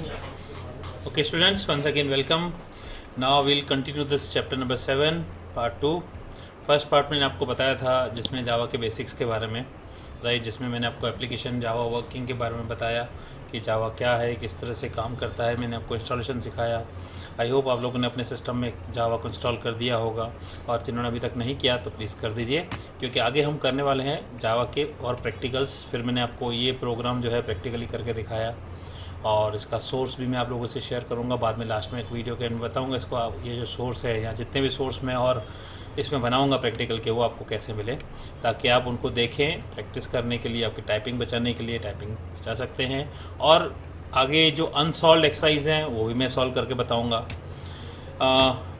Okay, students, once again welcome. Now we'll continue this chapter number 7 part 2. First part मैंने आपको बताया था जिसमें जावा के बेसिक्स के बारे में, राइट, जिसमें मैंने आपको एप्लीकेशन जावा वर्किंग के बारे में बताया कि जावा क्या है, किस तरह से काम करता है। मैंने आपको इंस्टॉलेशन सिखाया। आई होप आप लोगों ने अपने सिस्टम में जावा को इंस्टॉल कर दिया होगा, और जिन्होंने अभी तक नहीं किया तो प्लीज़ कर दीजिए, क्योंकि आगे हम करने वाले हैं जावा के और प्रैक्टिकल्स। फिर मैंने आपको ये प्रोग्राम जो है प्रैक्टिकली करके दिखाया, और इसका सोर्स भी मैं आप लोगों से शेयर करूंगा बाद में, लास्ट में एक वीडियो के एंड बताऊंगा इसको। ये जो सोर्स है या जितने भी सोर्स मैं और इसमें बनाऊंगा प्रैक्टिकल के, वो आपको कैसे मिले, ताकि आप उनको देखें प्रैक्टिस करने के लिए, आपकी टाइपिंग बचाने के लिए टाइपिंग बचा सकते हैं। और आगे जो अनसॉल्व एक्सरसाइज हैं वो भी मैं सॉल्व करके बताऊँगा।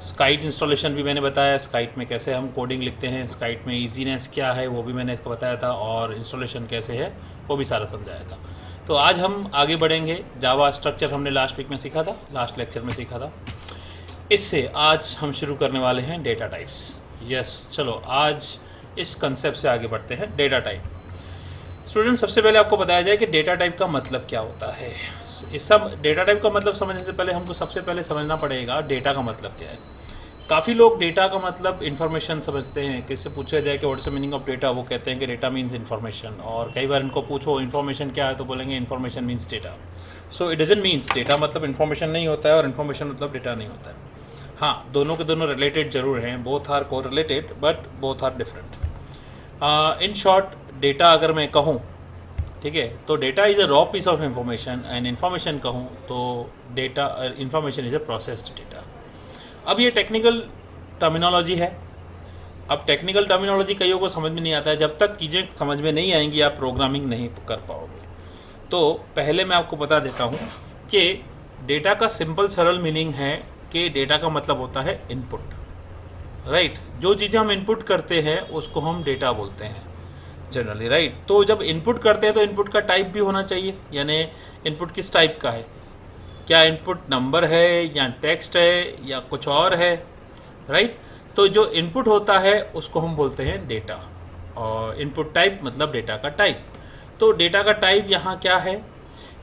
स्काइट इंस्टॉलेशन भी मैंने बताया, स्काइट में कैसे हम कोडिंग लिखते हैं, स्काइट में ईजीनेस क्या है वो भी मैंने इसको बताया था, और इंस्टॉलेशन कैसे है वो भी सारा समझाया था। तो आज हम आगे बढ़ेंगे। जावा स्ट्रक्चर हमने लास्ट वीक में सीखा था, लास्ट लेक्चर में सीखा था। इससे आज हम शुरू करने वाले हैं डेटा टाइप्स। यस, चलो आज इस कंसेप्ट से आगे बढ़ते हैं। Data type. स्टूडेंट, सबसे पहले आपको बताया जाए कि डेटा टाइप का मतलब क्या होता है। इस सब डेटा टाइप का मतलब समझने से पहले हमको सबसे पहले समझना पड़ेगा डेटा का मतलब क्या है। काफ़ी लोग डेटा का मतलब इन्फॉर्मेशन समझते हैं। किससे पूछा जाए कि what's the meaning of data, वो कहते हैं कि डेटा मीन्स इन्फॉर्मेशन। और कई बार इनको पूछो इन्फॉर्मेशन क्या है तो बोलेंगे information means data. So it doesn't means data मतलब इन्फॉर्मेशन नहीं होता है, और इन्फॉर्मेशन मतलब डेटा नहीं होता है। हाँ, दोनों के दोनों रिलेटेड जरूर हैं, both are co related but both are different. In short, data अगर मैं कहूँ, ठीक है, तो data is a raw piece of information, and information कहूँ तो data information is a processed data. अब ये टेक्निकल टर्मिनोलॉजी है। अब टेक्निकल टर्मिनोलॉजी कईयों को समझ में नहीं आता है। जब तक चीज़ें समझ में नहीं आएंगी आप प्रोग्रामिंग नहीं कर पाओगे। तो पहले मैं आपको बता देता हूँ कि डेटा का सिंपल सरल मीनिंग है कि डेटा का मतलब होता है इनपुट, राइट। जो चीज़ें हम इनपुट करते हैं उसको हम डेटा बोलते हैं जनरली, राइट। तो जब इनपुट करते हैं तो इनपुट का टाइप भी होना चाहिए, यानी इनपुट किस टाइप का है, क्या इनपुट नंबर है या टेक्स्ट है या कुछ और है, राइट। तो जो इनपुट होता है उसको हम बोलते हैं डेटा, और इनपुट टाइप मतलब डेटा का टाइप। तो डेटा का टाइप यहाँ क्या है,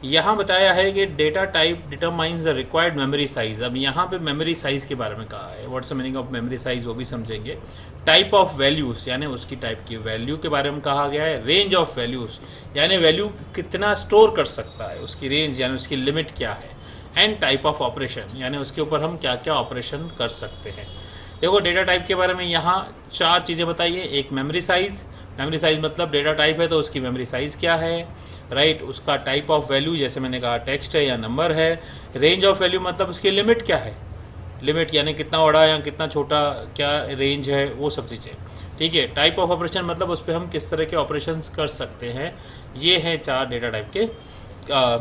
यहाँ बताया है कि data type determines the required memory size. अब यहाँ पे मेमोरी साइज़ के बारे में कहा है, what's the meaning of memory size वो भी समझेंगे। टाइप ऑफ वैल्यूज़ यानी उसकी टाइप की वैल्यू के बारे में कहा गया है। रेंज ऑफ वैल्यूज़ यानी वैल्यू कितना स्टोर कर सकता है, उसकी रेंज यानी उसकी लिमिट क्या है। एंड टाइप ऑफ ऑपरेशन यानी उसके ऊपर हम क्या क्या ऑपरेशन कर सकते हैं। देखो, डेटा टाइप के बारे में यहाँ 4 चीज़ें बताइए। एक मेमोरी साइज़, मेमोरी साइज़ मतलब डेटा टाइप है तो उसकी मेमोरी साइज़ क्या है, राइट। उसका टाइप ऑफ वैल्यू जैसे मैंने कहा टेक्स्ट है या नंबर है। रेंज ऑफ वैल्यू मतलब उसकी लिमिट क्या है, लिमिट यानी कितना बड़ा या कितना छोटा, क्या रेंज है, वो सब चीज़ें, ठीक है। टाइप ऑफ ऑपरेशन मतलब उस पर हम किस तरह के ऑपरेशंस कर सकते हैं। ये हैं 4 डेटा टाइप के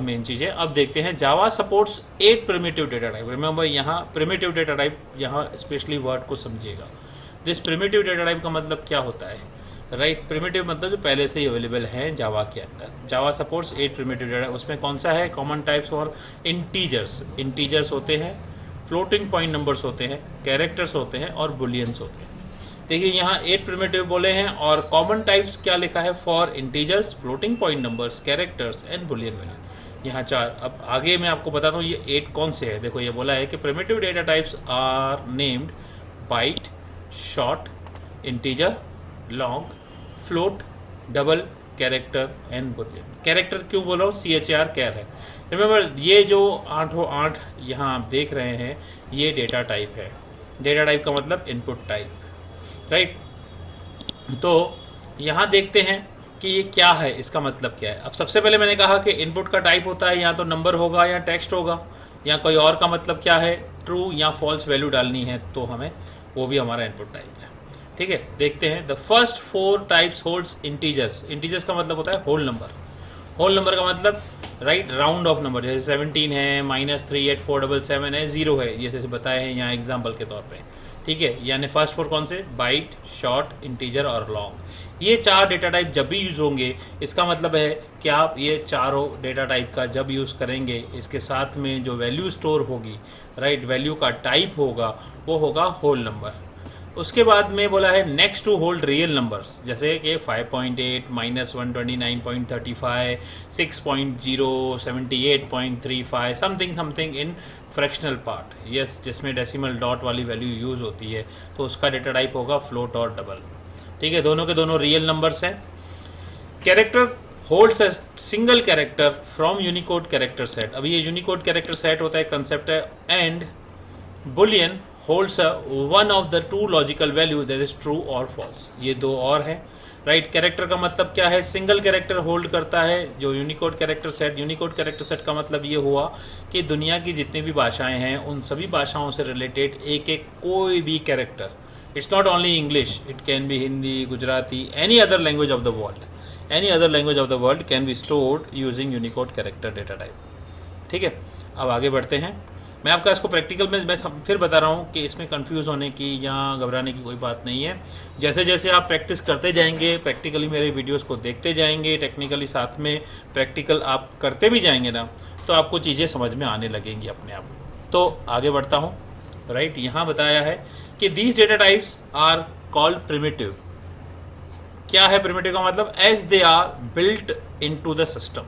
मेन चीज़ें। अब देखते हैं Java supports 8 primitive data type. Remember, यहाँ प्रिमिटिव डेटा टाइप, यहाँ स्पेशली वर्ड को समझिएगा। दिस प्रिमिटिव डेटा टाइप का मतलब क्या होता है, राइट। प्रिमिटिव मतलब जो पहले से ही अवेलेबल है जावा के अंदर। जावा सपोर्ट्स 8 प्रिमिटिव डेटा। उसमें कौन सा है, कॉमन टाइप्स और इंटीजर्स। इंटीजर्स होते हैं, फ्लोटिंग पॉइंट नंबर्स होते हैं, कैरेक्टर्स होते हैं और बुलियंस होते हैं। देखिए यहाँ 8 प्रिमिटिव बोले हैं, और कॉमन टाइप्स क्या लिखा है, for integers, floating point numbers, characters and Boolean value. यहाँ 4। अब आगे मैं आपको बताता हूँ ये 8 कौन से है। देखो, ये बोला है कि primitive data types are named byte, short, integer, long, float, double, character and boolean. Character क्यों बोला हूँ, CHAR कैर है। रिमेंबर, ये जो 8 यहाँ आप देख रहे हैं ये डेटा टाइप है। डेटा टाइप का मतलब इनपुट टाइप, राइट। तो यहाँ देखते हैं कि ये क्या है, इसका मतलब क्या है। अब सबसे पहले मैंने कहा कि इनपुट का टाइप होता है या तो नंबर होगा या टेक्स्ट होगा या कोई और का मतलब क्या है, ट्रू या फॉल्स वैल्यू डालनी है तो हमें वो भी हमारा इनपुट टाइप है, ठीक है। देखते हैं, the first 4 types holds integers. Integers का मतलब होता है होल नंबर। होल नंबर का मतलब, राइट, राउंड ऑफ नंबर। जैसे 17 है, -38477 है, 0 है, जैसे बताए हैं यहाँ एग्जाम्पल के तौर पे, ठीक है। यानी फर्स्ट 4 कौन से, बाइट, शॉर्ट, इंटीजर और लॉन्ग। ये 4 डेटा टाइप जब भी यूज़ होंगे, इसका मतलब है कि आप ये चारों डेटा टाइप का जब यूज़ करेंगे, इसके साथ में जो वैल्यू स्टोर होगी, राइट, वैल्यू का टाइप होगा वो होगा होल नंबर, उसके बाद में बोला है next to hold real numbers, जैसे कि 5.8 -129.35 6.0 78.35 something something in fractional part, yes, जिसमें डेसिमल डॉट वाली वैल्यू यूज़ होती है, तो उसका डेटा टाइप होगा फ्लोट और डबल। ठीक है, दोनों के दोनों रियल नंबर्स हैं। Character holds a single character from Unicode character set. अब ये यूनिकोड कैरेक्टर सेट होता है, कंसेप्ट है, and boolean holds one of the to logical value that is true और फॉल्स। ये दो और है, राइट। कैरेक्टर का मतलब क्या है, सिंगल कैरेक्टर होल्ड करता है जो Unicode character set. Unicode character set का मतलब ये हुआ कि दुनिया की जितनी भी भाषाएं हैं उन सभी भाषाओं से रिलेटेड एक एक कोई भी character, it's not only English, it can be Hindi, Gujarati, any other language of the world, any other language of the world can be stored using Unicode character data type. ठीक है, अब आगे बढ़ते हैं। मैं आपका इसको प्रैक्टिकल में मैं फिर बता रहा हूँ कि इसमें कंफ्यूज होने की या घबराने की कोई बात नहीं है। जैसे जैसे आप प्रैक्टिस करते जाएंगे, प्रैक्टिकली मेरे वीडियोस को देखते जाएंगे, टेक्निकली साथ में प्रैक्टिकल आप करते भी जाएंगे ना, तो आपको चीज़ें समझ में आने लगेंगी अपने आप। तो आगे बढ़ता हूँ, राइट। यहाँ बताया है कि these data types are called primitive. क्या है प्रिमिटिव का मतलब, as they are built into the system.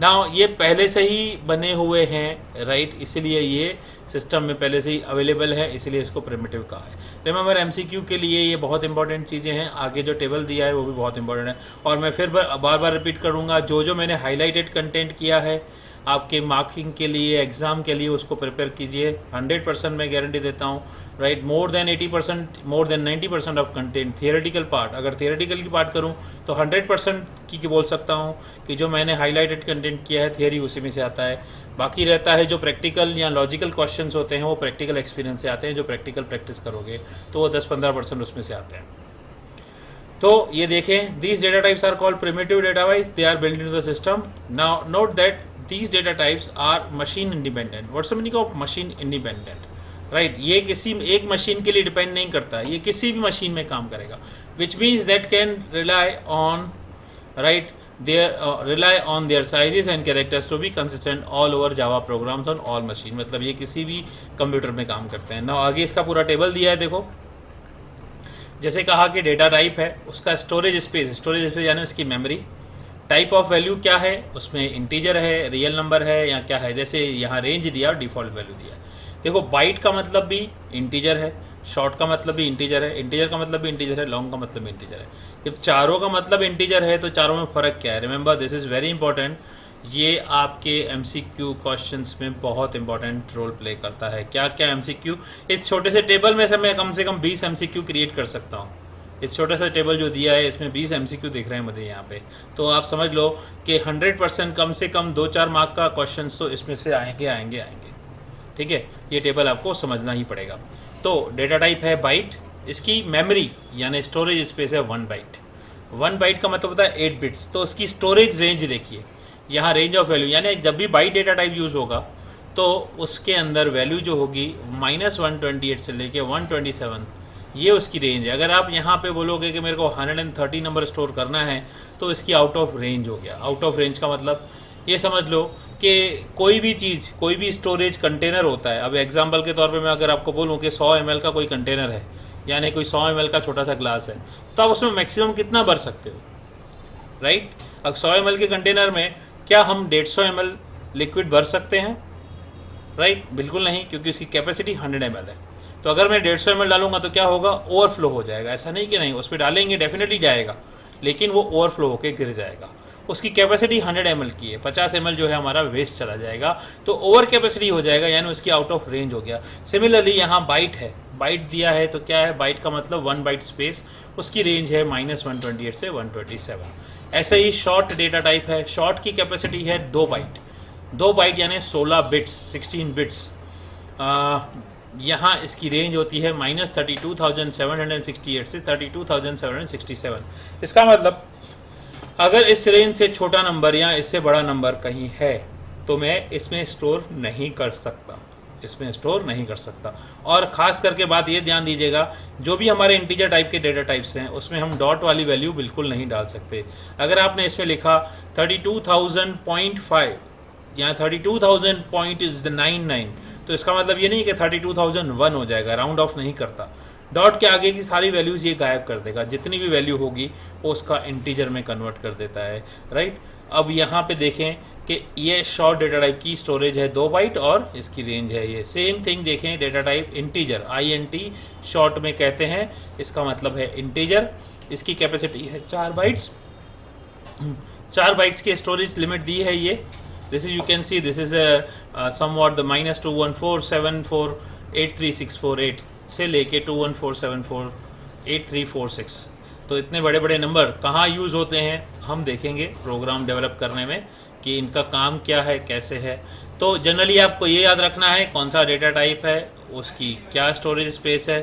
Now ये पहले से ही बने हुए हैं, राइट, इसलिए ये सिस्टम में पहले से ही अवेलेबल है, इसलिए इसको प्रिमिटिव कहा है। रिमेंबर एमसीक्यू के लिए ये बहुत इंपॉर्टेंट चीज़ें हैं, आगे जो टेबल दिया है वो भी बहुत इंपॉर्टेंट है। और मैं फिर बार बार रिपीट करूँगा, जो जो मैंने हाईलाइटेड कंटेंट किया है आपके मार्किंग के लिए, एग्ज़ाम के लिए, उसको प्रिपेयर कीजिए। 100% मैं गारंटी देता हूँ, right. More than 80%, more than 90% of content theoretical part, अगर थियोरेटिकल की बात करूँ तो 100% की बोल सकता हूँ कि जो मैंने हाईलाइटेड कंटेंट किया है थियोरी उसी में से आता है। बाकी रहता है जो प्रैक्टिकल या लॉजिकल क्वेश्चंस होते हैं वो प्रैक्टिकल एक्सपीरियंस से आते हैं, जो प्रैक्टिकल प्रैक्टिस करोगे तो वो 10-15% उसमें से आते हैं। तो ये देखें, these data types are called primitive data wise, they are built into the system. Now note that these data types are machine independent. What's the meaning of machine independent? Right, ये किसी एक मशीन के लिए depend नहीं करता, ये किसी भी मशीन में काम करेगा, which means that can rely on, right, rely on their sizes and characters to be consistent all over Java programs on all machine। मतलब ये किसी भी कंप्यूटर में काम करते हैं ना। आगे इसका पूरा टेबल दिया है, देखो। जैसे कहा कि डेटा टाइप है, उसका स्टोरेज स्पेस यानी उसकी मेमोरी। टाइप ऑफ वैल्यू क्या है, उसमें इंटीजर है, रियल नंबर है या क्या है, जैसे यहाँ रेंज दिया और डिफ़ॉल्ट वैल्यू दिया। देखो, बाइट का मतलब भी इंटीजर है, शॉर्ट का मतलब भी इंटीजर है, इंटीजर का मतलब भी इंटीजर है, लॉन्ग का मतलब भी इंटीजर है। जब चारों का मतलब इंटीजर है तो चारों में फ़र्क क्या है, remember this is very important. ये आपके MCQ क्वेश्चंस में बहुत इंपॉर्टेंट रोल प्ले करता है। क्या क्या MCQ, इस छोटे से टेबल में से मैं कम 20 MCQ क्रिएट कर सकता हूँ। इस छोटा सा टेबल जो दिया है इसमें 20 MCQ दिख रहे हैं मुझे यहाँ पे, तो आप समझ लो कि 100% कम से कम 2-4 मार्क का क्वेश्चन तो इसमें से आएंगे। ठीक है, ये टेबल आपको समझना ही पड़ेगा। तो डेटा टाइप है बाइट, इसकी मेमोरी यानी स्टोरेज स्पेस है 1 बाइट। 1 बाइट का मतलब होता है 8 बिट्स। तो इसकी स्टोरेज रेंज देखिए, यहाँ रेंज ऑफ वैल्यू, यानी जब भी बाइट डेटा टाइप यूज़ होगा तो उसके अंदर वैल्यू जो होगी -128 से लेके 127, ये उसकी रेंज है। अगर आप यहाँ पे बोलोगे कि मेरे को 130 नंबर स्टोर करना है तो इसकी आउट ऑफ रेंज हो गया। आउट ऑफ रेंज का मतलब ये समझ लो कि कोई भी चीज़, कोई भी स्टोरेज कंटेनर होता है। अब एग्जांपल के तौर पे मैं अगर आपको बोलूँ कि 100 ml का कोई कंटेनर है, यानी कोई 100 ml का छोटा सा ग्लास है, तो आप उसमें मैक्सिमम कितना भर सकते हो, राइट। अब 100 ml के कंटेनर में क्या हम 150 ml लिक्विड भर सकते हैं, राइट? बिल्कुल नहीं, क्योंकि उसकी कैपेसिटी 100 ml है। तो अगर मैं 150 ml डालूंगा तो क्या होगा, ओवरफ्लो हो जाएगा। ऐसा नहीं कि नहीं, उस पर डालेंगे डेफिनेटली जाएगा, लेकिन वो ओवरफ्लो होकर गिर जाएगा। उसकी कैपेसिटी 100 ml की है, 50 ml जो है हमारा वेस्ट चला जाएगा, तो ओवर कैपेसिटी हो जाएगा, यानी उसकी आउट ऑफ रेंज हो गया। सिमिलरली यहाँ बाइट है, बाइट दिया है तो क्या है, बाइट का मतलब 1 बाइट स्पेस, उसकी रेंज है -128 से 127। ऐसे ही शॉर्ट डेटा टाइप है, शॉर्ट की कैपेसिटी है 2 बाइट, 2 बाइट यानी 16 बिट्स, 16 बिट्स। यहाँ इसकी रेंज होती है -32,768 से 32,767। इसका मतलब अगर इस रेंज से छोटा नंबर या इससे बड़ा नंबर कहीं है तो मैं इसमें स्टोर नहीं कर सकता, इसमें स्टोर नहीं कर सकता। और ख़ास करके बात ये ध्यान दीजिएगा, जो भी हमारे इंटीजर टाइप के डेटा टाइप्स हैं उसमें हम डॉट वाली वैल्यू बिल्कुल नहीं डाल सकते। अगर आपने इसमें लिखा 32,000.5 या 32,000.99, तो इसका मतलब ये नहीं कि 32,001 हो जाएगा, राउंड ऑफ नहीं करता। डॉट के आगे की सारी वैल्यूज़ ये गायब कर देगा, जितनी भी वैल्यू होगी वो उसका इंटीजर में कन्वर्ट कर देता है, राइट। अब यहाँ पे देखें कि ये शॉर्ट डेटा टाइप की स्टोरेज है 2 बाइट और इसकी रेंज है ये। सेम थिंग देखें, data type integer, INT short में कहते हैं, इसका मतलब है इंटीजर। इसकी कैपेसिटी है 4 बाइट्स, 4 बाइट्स की स्टोरेज लिमिट दी है ये। This is, you can see this is somewhat the -21474834648 से लेके 214748346। तो इतने बड़े बड़े नंबर कहाँ यूज़ होते हैं हम देखेंगे प्रोग्राम डेवलप करने में कि इनका काम क्या है, कैसे है। तो जनरली आपको ये याद रखना है कौन सा डेटा टाइप है, उसकी क्या स्टोरेज स्पेस है,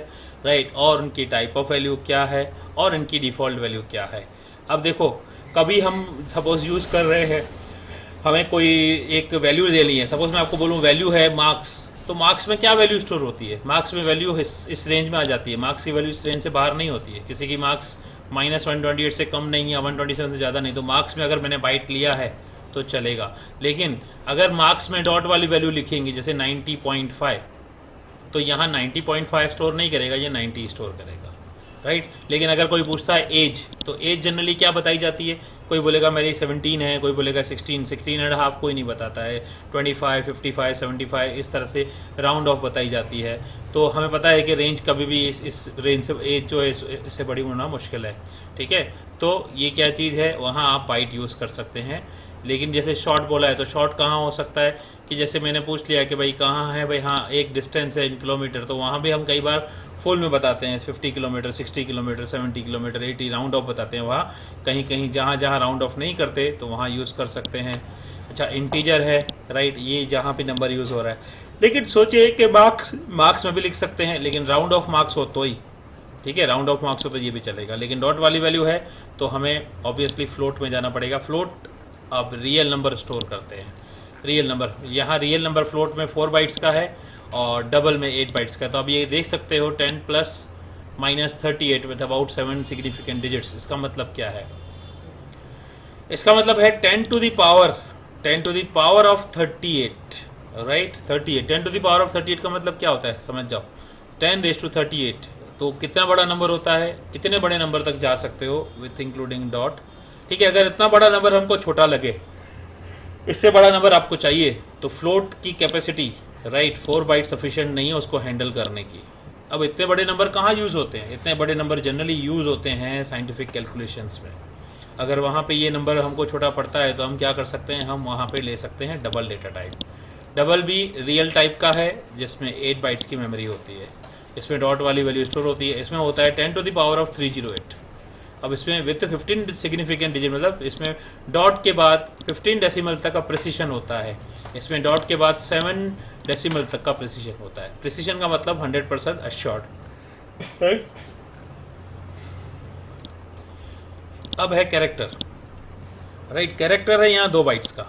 राइट, और उनकी टाइप ऑफ वैल्यू क्या है और इनकी डिफ़ॉल्ट वैल्यू क्या है। अब देखो, कभी हम सपोज़ यूज़ कर रहे हैं, हमें कोई एक वैल्यू दे ली है, सपोज़ मैं आपको बोलूँ वैल्यू है मार्क्स, तो मार्क्स में क्या वैल्यू स्टोर होती है? मार्क्स में वैल्यू इस रेंज में आ जाती है, मार्क्स की वैल्यू इस रेंज से बाहर नहीं होती है। किसी की मार्क्स -128 से कम नहीं है, 127 से ज़्यादा नहीं, तो मार्क्स में अगर मैंने बाइट लिया है तो चलेगा। लेकिन अगर मार्क्स में डॉट वाली वैल्यू लिखेंगे जैसे 90.5, तो यहाँ 90.5 स्टोर नहीं करेगा, ये 90 स्टोर करेगा, राइट। लेकिन अगर कोई पूछता है एज, तो एज जनरली क्या बताई जाती है? कोई बोलेगा मेरी 17 है, कोई बोलेगा 16, 16.5, कोई नहीं बताता है, 25, 55, 75, इस तरह से राउंड ऑफ बताई जाती है। तो हमें पता है कि रेंज कभी भी इस रेंज से एज जो है इससे बड़ी होना मुश्किल है, ठीक है। तो ये क्या चीज़ है, वहाँ आप बाइट यूज़ कर सकते हैं। लेकिन जैसे शॉर्ट बोला है, तो शॉर्ट कहाँ हो सकता है कि जैसे मैंने पूछ लिया कि भाई कहाँ है, भाई हाँ एक डिस्टेंस है इन किलोमीटर, तो वहाँ भी हम कई बार फुल में बताते हैं, 50 kilometre, 60 kilometre, 70 kilometre, 80 round of बताते हैं। वहाँ कहीं कहीं जहाँ जहाँ राउंड ऑफ नहीं करते तो वहाँ यूज़ कर सकते हैं। अच्छा, इंटीजर है, राइट, ये जहाँ पे नंबर यूज़ हो रहा है। लेकिन सोचिए कि मार्क्स में भी लिख सकते हैं, लेकिन राउंड ऑफ मार्क्स हो तो ही, ठीक है, राउंड ऑफ मार्क्स हो तो ये भी चलेगा। लेकिन डॉट वाली वैल्यू है तो हमें ऑब्वियसली फ्लोट में जाना पड़ेगा। फ्लोट अब रियल नंबर स्टोर करते हैं, रियल नंबर। यहाँ रियल नंबर फ्लोट में 4 बाइट्स का है और डबल में 8 बाइट्स का। तो अब ये देख सकते हो 10 + -38 विथ अबाउट 7 सिग्निफिकेंट डिजिट्स। इसका मतलब क्या है? इसका मतलब है 10 to the power of 38, right. 38, 10 to the power of 38 का मतलब क्या होता है, समझ जाओ। 10⁻38 तो कितना बड़ा नंबर होता है? इतने बड़े नंबर तक जा सकते हो विथ इंक्लूडिंग डॉट, ठीक है। अगर इतना बड़ा नंबर हमको छोटा लगे, इससे बड़ा नंबर आपको चाहिए, तो फ्लोट की कैपेसिटी, राइट, 4 बाइट सफिशिएंट नहीं है उसको हैंडल करने की। अब इतने बड़े नंबर कहाँ यूज़ होते हैं? इतने बड़े नंबर जनरली यूज़ होते हैं साइंटिफिक कैलकुलेशंस में। अगर वहाँ पे ये नंबर हमको छोटा पड़ता है तो हम क्या कर सकते हैं, हम वहाँ पे ले सकते हैं डबल डेटा टाइप। डबल भी रियल टाइप का है जिसमें 8 बाइट्स की मेमोरी होती है, इसमें डॉट वाली वैल्यू स्टोर होती है। इसमें होता है 10 to the power of 308। अब इसमें विथ 15 सिग्निफिकेंट डिजिट, मतलब इसमें डॉट के बाद 15 डेसिमल तक का प्रिसीशन होता है, इसमें डॉट के बाद 7 डेसिमल तक का प्रिसीशन होता है। प्रिसीशन का मतलब 100% अश्योर्ड, राइट। अब है कैरेक्टर, राइट। कैरेक्टर है यहाँ 2 बाइट्स का,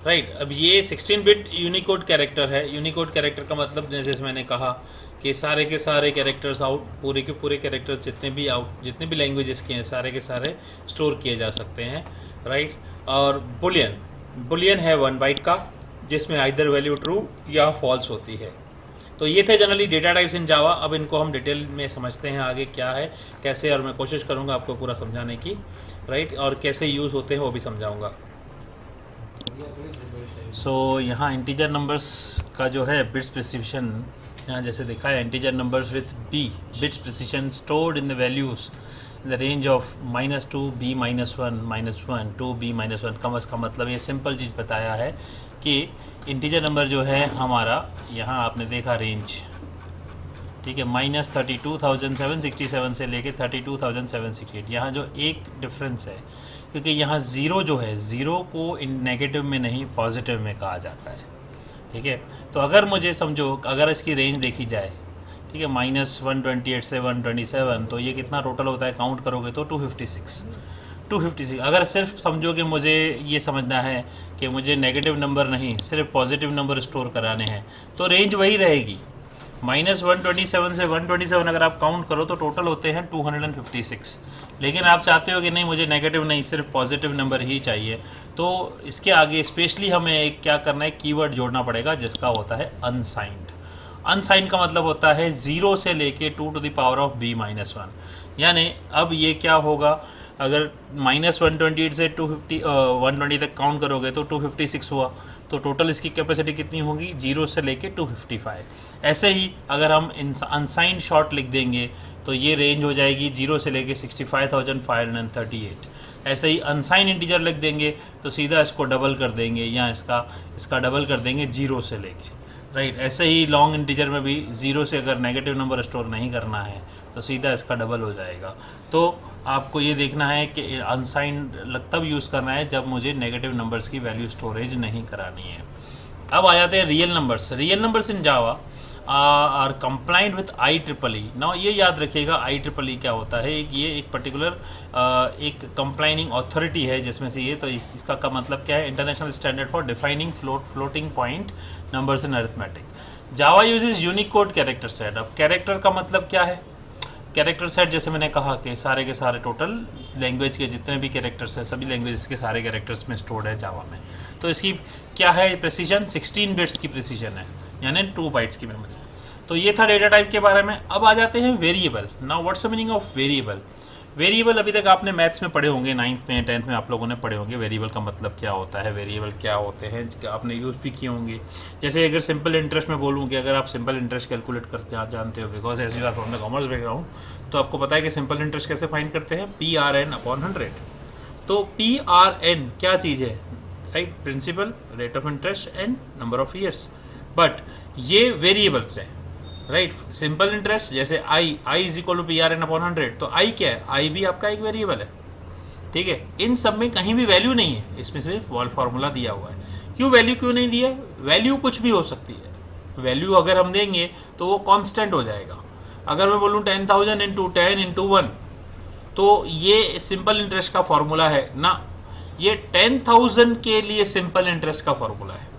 राइट। अब ये 16 बिट यूनिकोड कैरेक्टर है। यूनिकोड कैरेक्टर का मतलब जैसे मैंने कहा कि सारे के सारे कैरेक्टर्स पूरे के पूरे कैरेक्टर्स जितने भी लैंग्वेजेस के हैं सारे के सारे स्टोर किए जा सकते हैं, राइट। और बुलियन है 1 बाइट का, जिसमें आइदर वैल्यू ट्रू या फॉल्स होती है। तो ये थे जनरली डेटा टाइप्स इन जावा। अब इनको हम डिटेल में समझते हैं आगे क्या है कैसे, और मैं कोशिश करूँगा आपको पूरा समझाने की, राइट, और कैसे यूज़ होते हैं वो भी समझाऊँगा। सो यहाँ इंटीजर नंबर्स का जो है बिट्स प्रिसिशन, यहाँ जैसे दिखा है, integer numbers with b bits precision stored in the values in the range of -2 b -1 -1 2 b -1। का मतलब ये सिंपल चीज़ बताया है कि इंटीजर नंबर जो है हमारा, यहाँ आपने देखा रेंज, ठीक है, -32,767 से लेके 32,768। यहाँ जो एक डिफरेंस है, क्योंकि यहाँ ज़ीरो जो है, ज़ीरो को नेगेटिव में नहीं पॉजिटिव में कहा जाता है, ठीक है। तो अगर मुझे समझो, अगर इसकी रेंज देखी जाए, ठीक है, -128 से 127, तो ये कितना टोटल होता है, काउंट करोगे तो 256। अगर सिर्फ समझो कि मुझे ये समझना है कि मुझे नेगेटिव नंबर नहीं सिर्फ पॉजिटिव नंबर स्टोर कराने हैं, तो रेंज वही रहेगी। -127 से 127 अगर आप काउंट करो तो टोटल होते हैं 256। लेकिन आप चाहते हो कि नहीं, मुझे नेगेटिव नहीं सिर्फ पॉजिटिव नंबर ही चाहिए, तो इसके आगे स्पेशली हमें एक क्या करना है, कीवर्ड जोड़ना पड़ेगा जिसका होता है अनसाइंड। अनसाइन का मतलब होता है 0 से लेके 2 to the power of b-1। यानी अब ये क्या होगा, अगर -128 से 120 तक काउंट करोगे तो 256 हुआ, तो टोटल इसकी कैपेसिटी कितनी होगी, 0 से लेके 255। ऐसे ही अगर हम अनसाइन शॉर्ट लिख देंगे तो ये रेंज हो जाएगी 0 से लेके 65,538। ऐसे ही अनसाइन इंटीजर लिख देंगे तो सीधा इसको डबल कर देंगे या इसका डबल कर देंगे 0 से लेके, राइट। ऐसे ही लॉन्ग इंटीजर में भी 0 से अगर नेगेटिव नंबर स्टोर नहीं करना है तो सीधा इसका डबल हो जाएगा। तो आपको ये देखना है कि अनसाइन तब यूज़ करना है जब मुझे नेगेटिव नंबर्स की वैल्यू स्टोरेज नहीं करानी है। अब आ जाते हैं real numbers. Real numbers in Java are compliant with IEEE। Now ये याद रखिएगा IEEE क्या होता है, ये एक पर्टिकुलर एक कंप्लाइनिंग अथॉरिटी है जिसमें से ये, तो इसका का मतलब क्या है, international standard for defining floating point numbers in arithmetic. Java uses Unicode character set. अब कैरेक्टर का मतलब क्या है, कैरेक्टर सेट जैसे मैंने कहा कि सारे के सारे टोटल लैंग्वेज के जितने भी कैरेक्टर्स हैं सभी लैंग्वेज के सारे कैरेक्टर्स में स्टोर्ड है जावा में। तो इसकी क्या है प्रेसिजन, 16 बिट्स की प्रेसिजन है, यानी 2 बाइट्स की मेमोरी। तो ये था डेटा टाइप के बारे में। अब आ जाते हैं variable. Now what's the meaning of variable. Variable अभी तक आपने मैथ्स में पढ़े होंगे, 9th में 10th में आप लोगों ने पढ़े होंगे वेरिएबल का मतलब क्या होता है, वेरिएबल क्या होते हैं, आपने यूज़ भी किए होंगे। जैसे अगर सिंपल इंटरेस्ट में बोलूँ कि अगर आप सिंपल इंटरेस्ट कैलकुलेट करते जानते हो, because as you are from the commerce background, तो आपको पता है कि सिंपल इंटरेस्ट कैसे फाइंड करते हैं, PRN/100। तो PRN क्या चीज़ है, right, principal, rate of interest and number of years. But ये वेरिएबल्स है, राइट। सिंपल इंटरेस्ट जैसे I is equal to PRN/100, तो आई क्या है, आई भी आपका एक वेरिएबल है, ठीक है। इन सब में कहीं भी वैल्यू नहीं है, इसमें सिर्फ फॉर्मूला दिया हुआ है। क्यों वैल्यू क्यों नहीं दिया है, वैल्यू कुछ भी हो सकती है। वैल्यू अगर हम देंगे तो वो कांस्टेंट हो जाएगा। अगर मैं बोलूँ 10,000 × 10 × 1, तो ये सिंपल इंटरेस्ट का फॉर्मूला है ना, ये 10,000 के लिए सिंपल इंटरेस्ट का फॉर्मूला है।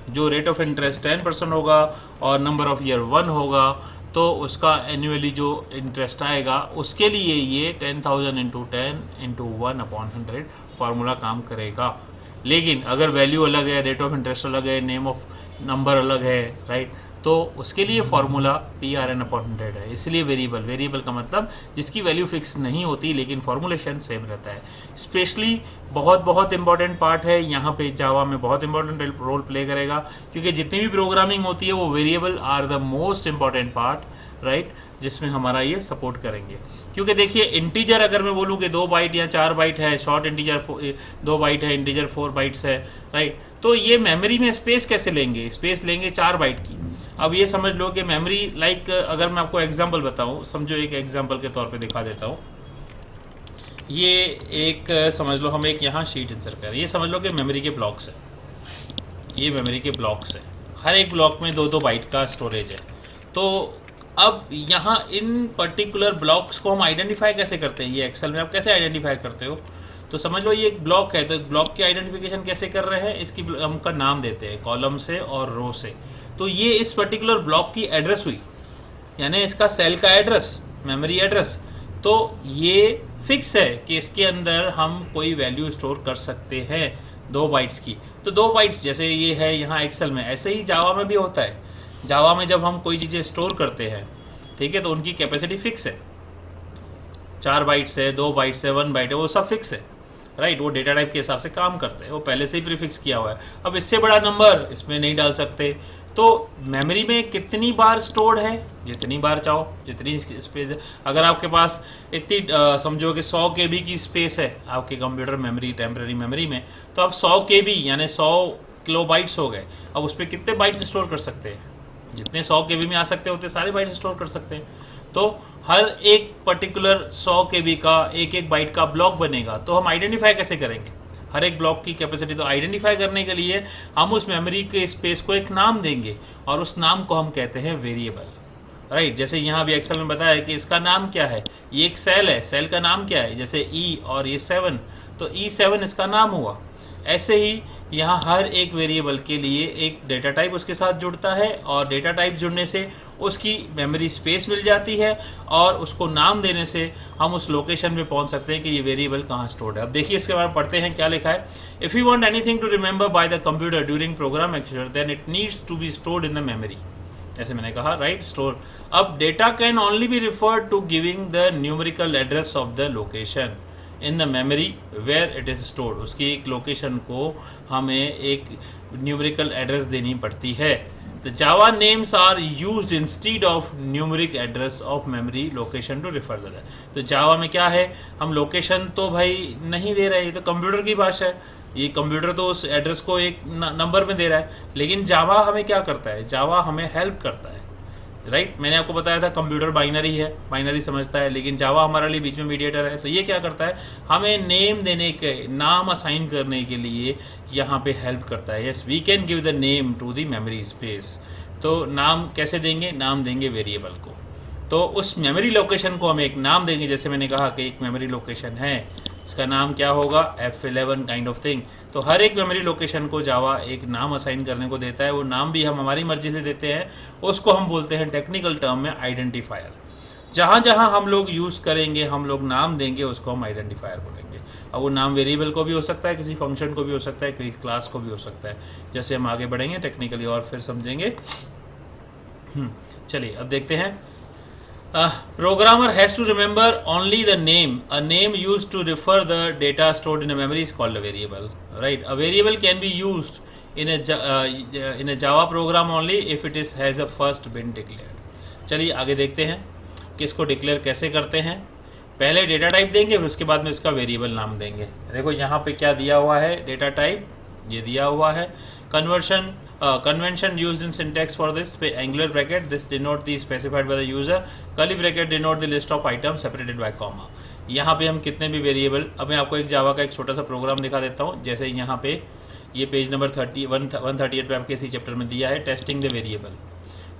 जो रेट ऑफ इंटरेस्ट 10% होगा और नंबर ऑफ ईयर 1 होगा, तो उसका एनुअली जो इंटरेस्ट आएगा उसके लिए ये 10,000 × 10 × 1/100 फार्मूला काम करेगा। लेकिन अगर वैल्यू अलग है, रेट ऑफ इंटरेस्ट अलग है, नेम ऑफ नंबर अलग है, राइट, तो उसके लिए फार्मूला PRN/100 है। इसलिए वेरिएबल का मतलब जिसकी वैल्यू फिक्स नहीं होती लेकिन फॉर्मूलेशन सेम रहता है। स्पेशली बहुत इंपॉर्टेंट पार्ट है यहाँ पे, जावा में बहुत इंपॉर्टेंट रोल प्ले करेगा, क्योंकि जितनी भी प्रोग्रामिंग होती है वो variable are the most important part, right, जिसमें हमारा ये सपोर्ट करेंगे। क्योंकि देखिए इंटीजर अगर मैं बोलूँ कि 2 बाइट या 4 बाइट है, शॉर्ट इंटीजर 2 बाइट है, इंटीजर 4 बाइट्स है, राइट, तो ये मेमोरी में स्पेस कैसे लेंगे, स्पेस लेंगे 4 बाइट की। अब ये समझ लो कि मेमोरी लाइक अगर मैं आपको एग्जांपल बताऊं, समझो एक एग्जांपल के तौर पे दिखा देता हूं। ये एक समझ लो हम एक यहाँ शीट इंसर्ट करें, ये समझ लो कि मेमोरी के ब्लॉक्स है, ये मेमोरी के ब्लॉक्स है, हर एक ब्लॉक में 2-2 बाइट का स्टोरेज है। तो अब यहाँ इन पर्टिकुलर ब्लॉक्स को हम आइडेंटिफाई कैसे करते हैं, ये एक्सेल में आप कैसे आइडेंटिफाई करते हो, तो समझ लो ये एक ब्लॉक है, तो एक ब्लॉक की आइडेंटिफिकेशन कैसे कर रहे हैं, इसकी हमका नाम देते हैं कॉलम से और रो से। तो ये इस पर्टिकुलर ब्लॉक की एड्रेस हुई, यानी इसका सेल का एड्रेस, मेमोरी एड्रेस। तो ये फिक्स है कि इसके अंदर हम कोई वैल्यू स्टोर कर सकते हैं 2 बाइट्स की। तो 2 बाइट्स जैसे ये है यहाँ एक्सेल में, ऐसे ही जावा में भी होता है। जावा में जब हम कोई चीज़ें स्टोर करते हैं, ठीक है, तो उनकी कैपेसिटी फिक्स है, 4 बाइट्स है, 2 बाइट्स है, 1 बाइट है, वो सब फिक्स है, राइट। वो डेटा टाइप के हिसाब से काम करते हैं, वो पहले से ही प्रीफिक्स किया हुआ है। अब इससे बड़ा नंबर इसमें नहीं डाल सकते। तो मेमोरी में कितनी बार स्टोर्ड है, जितनी बार चाहो, जितनी स्पेस है। अगर आपके पास इतनी समझो कि 100 KB की स्पेस है आपके कंप्यूटर मेमोरी, टेम्पररी मेमोरी में, तो अब 100 KB यानी 100 किलोबाइट्स हो गए। अब उस पर कितने बाइट्स स्टोर कर सकते हैं, जितने 100 KB में आ सकते होते सारे बाइट्स स्टोर कर सकते हैं। तो हर एक पर्टिकुलर 100 KB का एक बाइट का ब्लॉक बनेगा। तो हम आइडेंटिफाई कैसे करेंगे हर एक ब्लॉक की कैपेसिटी, तो आइडेंटिफाई करने के लिए हम उस मेमोरी के स्पेस को एक नाम देंगे और उस नाम को हम कहते हैं वेरिएबल, राइट। जैसे यहाँ भी एक्सेल में बताया है कि इसका नाम क्या है, ये एक सेल है, सेल का नाम क्या है, जैसे E और ये 7, तो E7 इसका नाम हुआ। ऐसे ही यहाँ हर एक वेरिएबल के लिए एक डेटा टाइप उसके साथ जुड़ता है और डेटा टाइप जुड़ने से उसकी मेमोरी स्पेस मिल जाती है और उसको नाम देने से हम उस लोकेशन पे पहुँच सकते हैं कि ये वेरिएबल कहाँ स्टोर्ड है। अब देखिए इसके बारे में पढ़ते हैं क्या लिखा है। If you want anything to remember by the computer during program action then it needs to be stored in the memory. ऐसे मैंने कहा, राइट, स्टोर। अब data can only be referred to giving the numerical address of the location in the memory where it is stored. उसकी एक location को हमें एक numerical address देनी पड़ती है। The Java names are used instead of numeric address of memory location to refer to that। तो Java में क्या है, हम लोकेशन तो भाई नहीं दे रहे, ये तो कंप्यूटर की भाषा है, ये कंप्यूटर तो उस एड्रेस को एक नंबर में दे रहा है, लेकिन जावा हमें क्या करता है, जावा हमें हेल्प करता है, राइट। मैंने आपको बताया था कंप्यूटर बाइनरी है, बाइनरी समझता है, लेकिन जावा हमारे लिए बीच में मीडिएटर है। तो ये क्या करता है, हमें नेम देने के, नाम असाइन करने के लिए यहाँ पे हेल्प करता है। Yes, we can give the name to the memory space. तो नाम कैसे देंगे, नाम देंगे वेरिएबल को। तो उस मेमोरी लोकेशन को हम एक नाम देंगे, जैसे मैंने कहा कि एक मेमोरी लोकेशन है, इसका नाम क्या होगा, F11 काइंड ऑफ थिंग। तो हर एक मेमोरी लोकेशन को जावा एक नाम असाइन करने को देता है। वो नाम भी हम हमारी मर्जी से देते हैं, उसको हम बोलते हैं टेक्निकल टर्म में आइडेंटिफायर। जहाँ जहाँ हम लोग यूज़ करेंगे, हम लोग नाम देंगे, उसको हम आइडेंटिफायर बोलेंगे। अब वो नाम वेरिएबल को भी हो सकता है, किसी फंक्शन को भी हो सकता है, किसी क्लास को भी हो सकता है। जैसे हम आगे बढ़ेंगे टेक्निकली और फिर समझेंगे। चलिए अब देखते हैं। Programmer has to remember only the name. A name used to refer the data stored in a memory is called a variable. Right? A variable can be used in a Java program only if it has a first been declared. चलिए आगे देखते हैं कि इसको declare कैसे करते हैं। पहले डेटा टाइप देंगे, फिर उसके बाद में उसका वेरिएबल नाम देंगे। देखो यहाँ पे क्या दिया हुआ है, डेटा टाइप ये दिया हुआ है। Convention used in syntax for this angular bracket, this denote the specified by the user, curly bracket denote the list of items separated by comma। यहाँ पे हम कितने भी वेरिएबल, अब मैं आपको एक जावा का एक छोटा सा प्रोग्राम दिखा देता हूँ। जैसे यहाँ पे ये पेज नंबर 138 पे आपके इसी चैप्टर में दिया है टेस्टिंग द वेरिएबल,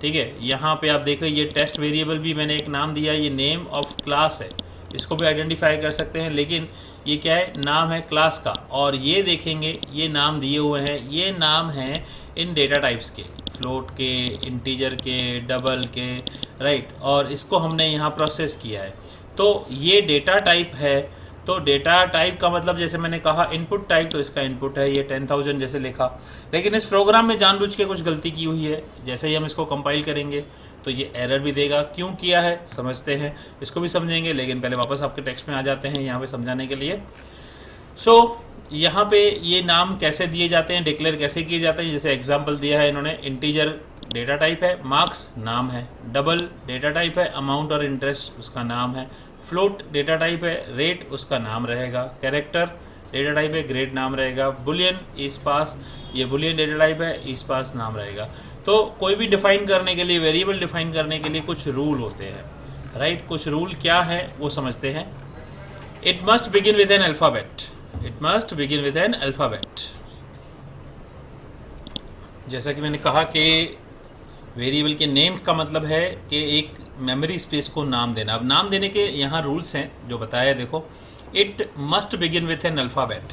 ठीक है। यहाँ पे आप देखो ये टेस्ट वेरिएबल भी मैंने एक नाम दिया है, ये नेम ऑफ क्लास है, इसको भी आइडेंटिफाई कर सकते हैं, लेकिन ये क्या है, नाम है क्लास का। और ये देखेंगे ये नाम दिए हुए हैं, ये नाम है इन डेटा टाइप्स के, फ्लोट के, इंटीजर के, डबल के, राइट। और इसको हमने यहाँ प्रोसेस किया है, तो ये डेटा टाइप है। तो डेटा टाइप का मतलब जैसे मैंने कहा इनपुट टाइप, तो इसका इनपुट है, ये 10,000 जैसे लिखा, लेकिन इस प्रोग्राम में जानबूझ के कुछ गलती की हुई है। जैसे ही हम इसको कंपाइल करेंगे तो ये एरर भी देगा। क्यों किया है समझते हैं, इसको भी समझेंगे, लेकिन पहले वापस आपके टेक्स्ट में आ जाते हैं यहाँ पे समझाने के लिए। सो यहाँ पे ये नाम कैसे दिए जाते हैं, डिक्लेयर कैसे किए जाते हैं। जैसे एग्जांपल दिया है इन्होंने, इंटीजर डेटा टाइप है, मार्क्स नाम है, डबल डेटा टाइप है, अमाउंट और इंटरेस्ट उसका नाम है, फ्लोट डेटा टाइप है, रेट उसका नाम रहेगा, कैरेक्टर डेटा टाइप है, ग्रेड नाम रहेगा, बुलियन इस पास, ये बुलियन डेटा टाइप है, इस पास नाम रहेगा। तो कोई भी डिफाइन करने के लिए, वेरिएबल डिफाइन करने के लिए कुछ रूल होते हैं, राइट। कुछ रूल क्या है वो समझते हैं। It must begin with N alphabet, it must begin with N alphabet. जैसा कि मैंने कहा कि वेरिएबल के नेम्स का मतलब है कि एक मेमोरी स्पेस को नाम देना। अब नाम देने के यहाँ रूल्स हैं जो बताया, देखो, it must begin with an alphabet,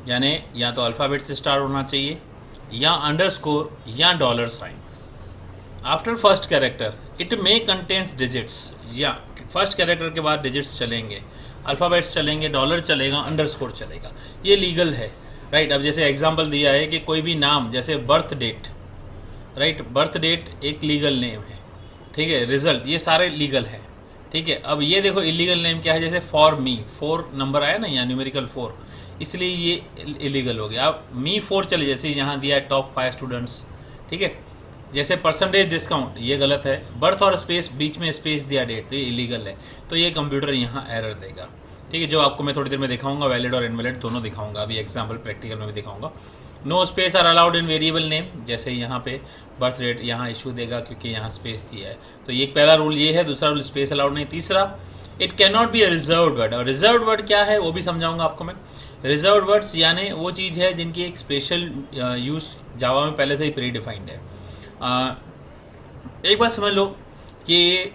यानी या तो अल्फ़ाबेट से स्टार्ट होना चाहिए, या अंडरस्कोर, या dollar sign. After first character it may contains digits, या फर्स्ट कैरेक्टर के बाद डिजिट्स चलेंगे, अल्फ़ाबेट्स चलेंगे, डॉलर चलेगा, अंडरस्कोर चलेगा, ये लीगल है, राइट। अब जैसे एग्जांपल दिया है कि कोई भी नाम, जैसे birth date, right, birth date एक लीगल नेम है, ठीक है, रिजल्ट, ये सारे लीगल है, ठीक है। अब ये देखो इलीगल नेम क्या है, जैसे फॉर मी, 4 नंबर आया ना यहाँ, न्यूमेरिकल 4, इसलिए ये इलीगल हो गया। अब मी 4 चले, जैसे यहाँ दिया है टॉप 5 स्टूडेंट्स, ठीक है। जैसे परसेंटेज डिस्काउंट, ये गलत है, बर्थ और स्पेस, बीच में स्पेस दिया डेट, तो ये इलीगल है, तो ये कंप्यूटर यहाँ एरर देगा, ठीक है। जो आपको मैं थोड़ी देर में दिखाऊंगा, वैलिड और इनवैलिड दोनों दिखाऊंगा, अभी एग्जांपल प्रैक्टिकल में भी दिखाऊंगा। No space are allowed in variable name, जैसे यहाँ पे बर्थ डेट यहाँ इशू देगा क्योंकि यहाँ स्पेस दिया है, तो ये पहला रूल ये है। दूसरा रूल स्पेस अलाउड नहीं। तीसरा, it can not be a reserved word. और रिजर्व्ड वर्ड क्या है वो भी समझाऊंगा आपको मैं। रिजर्व्ड वर्ड्स यानी वो चीज़ है जिनकी एक स्पेशल यूज़ जावा में पहले से ही प्री डिफाइंड है। एक बात समझ लो कि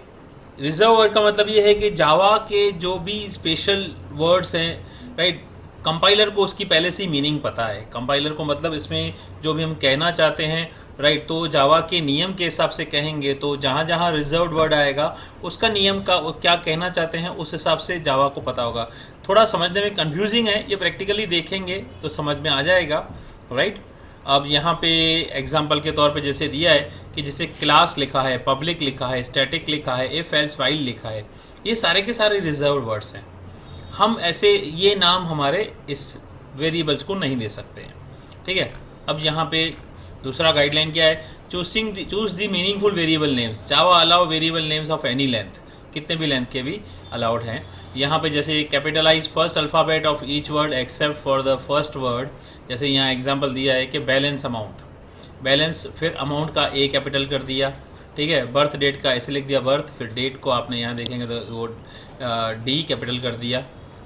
रिजर्व वर्ड का मतलब ये है कि जावा के जो भी स्पेशल वर्ड्स हैं, राइट, कंपाइलर को उसकी पहले से ही मीनिंग पता है। कंपाइलर को मतलब इसमें जो भी हम कहना चाहते हैं, राइट, तो जावा के नियम के हिसाब से कहेंगे, तो जहाँ जहाँ रिजर्व्ड वर्ड आएगा उसका नियम का वो क्या कहना चाहते हैं उस हिसाब से जावा को पता होगा। थोड़ा समझने में कंफ्यूजिंग है, ये प्रैक्टिकली देखेंगे तो समझ में आ जाएगा, राइट। अब यहाँ पे एग्जांपल के तौर पे जैसे दिया है कि जैसे क्लास लिखा है, पब्लिक लिखा है, स्टैटिक लिखा है, इफ एल्स व्हाइल लिखा है, ये सारे के सारे रिजर्व वर्ड्स हैं। हम ऐसे ये नाम हमारे इस वेरिएबल्स को नहीं दे सकते हैं, ठीक है। अब यहाँ पे दूसरा गाइडलाइन क्या है, choose the meaningful variable names. Java allow variable names of any length, कितने भी लेंथ के भी अलाउड हैं। यहाँ पे जैसे capitalize first alphabet of each word except for the first word, जैसे यहाँ एग्जांपल दिया है कि बैलेंस अमाउंट, बैलेंस फिर अमाउंट का ए कैपिटल कर दिया, ठीक है। बर्थ डेट का ऐसे लिख दिया बर्थ, फिर डेट को आपने यहाँ देखेंगे तो वो डी कैपिटल कर दिया,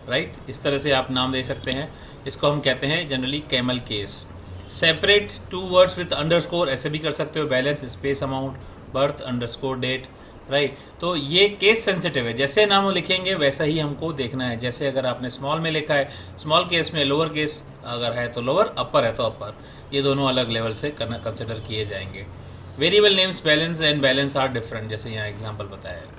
राइट। इस तरह से आप नाम दे सकते हैं। इसको हम कहते हैं generally camel case. Separate two words with underscore, ऐसे भी कर सकते हो, balance space amount birth underscore date, right. तो ये केस सेंसिटिव है, जैसे नाम लिखेंगे वैसा ही हमको देखना है। जैसे अगर आपने स्मॉल में लिखा है, स्मॉल केस में लोअर केस अगर है तो लोअर, अपर है तो अपर, ये दोनों अलग लेवल से करना कंसिडर किए जाएंगे। Variable names balance and balance are different, जैसे यहाँ एग्जाम्पल बताया है।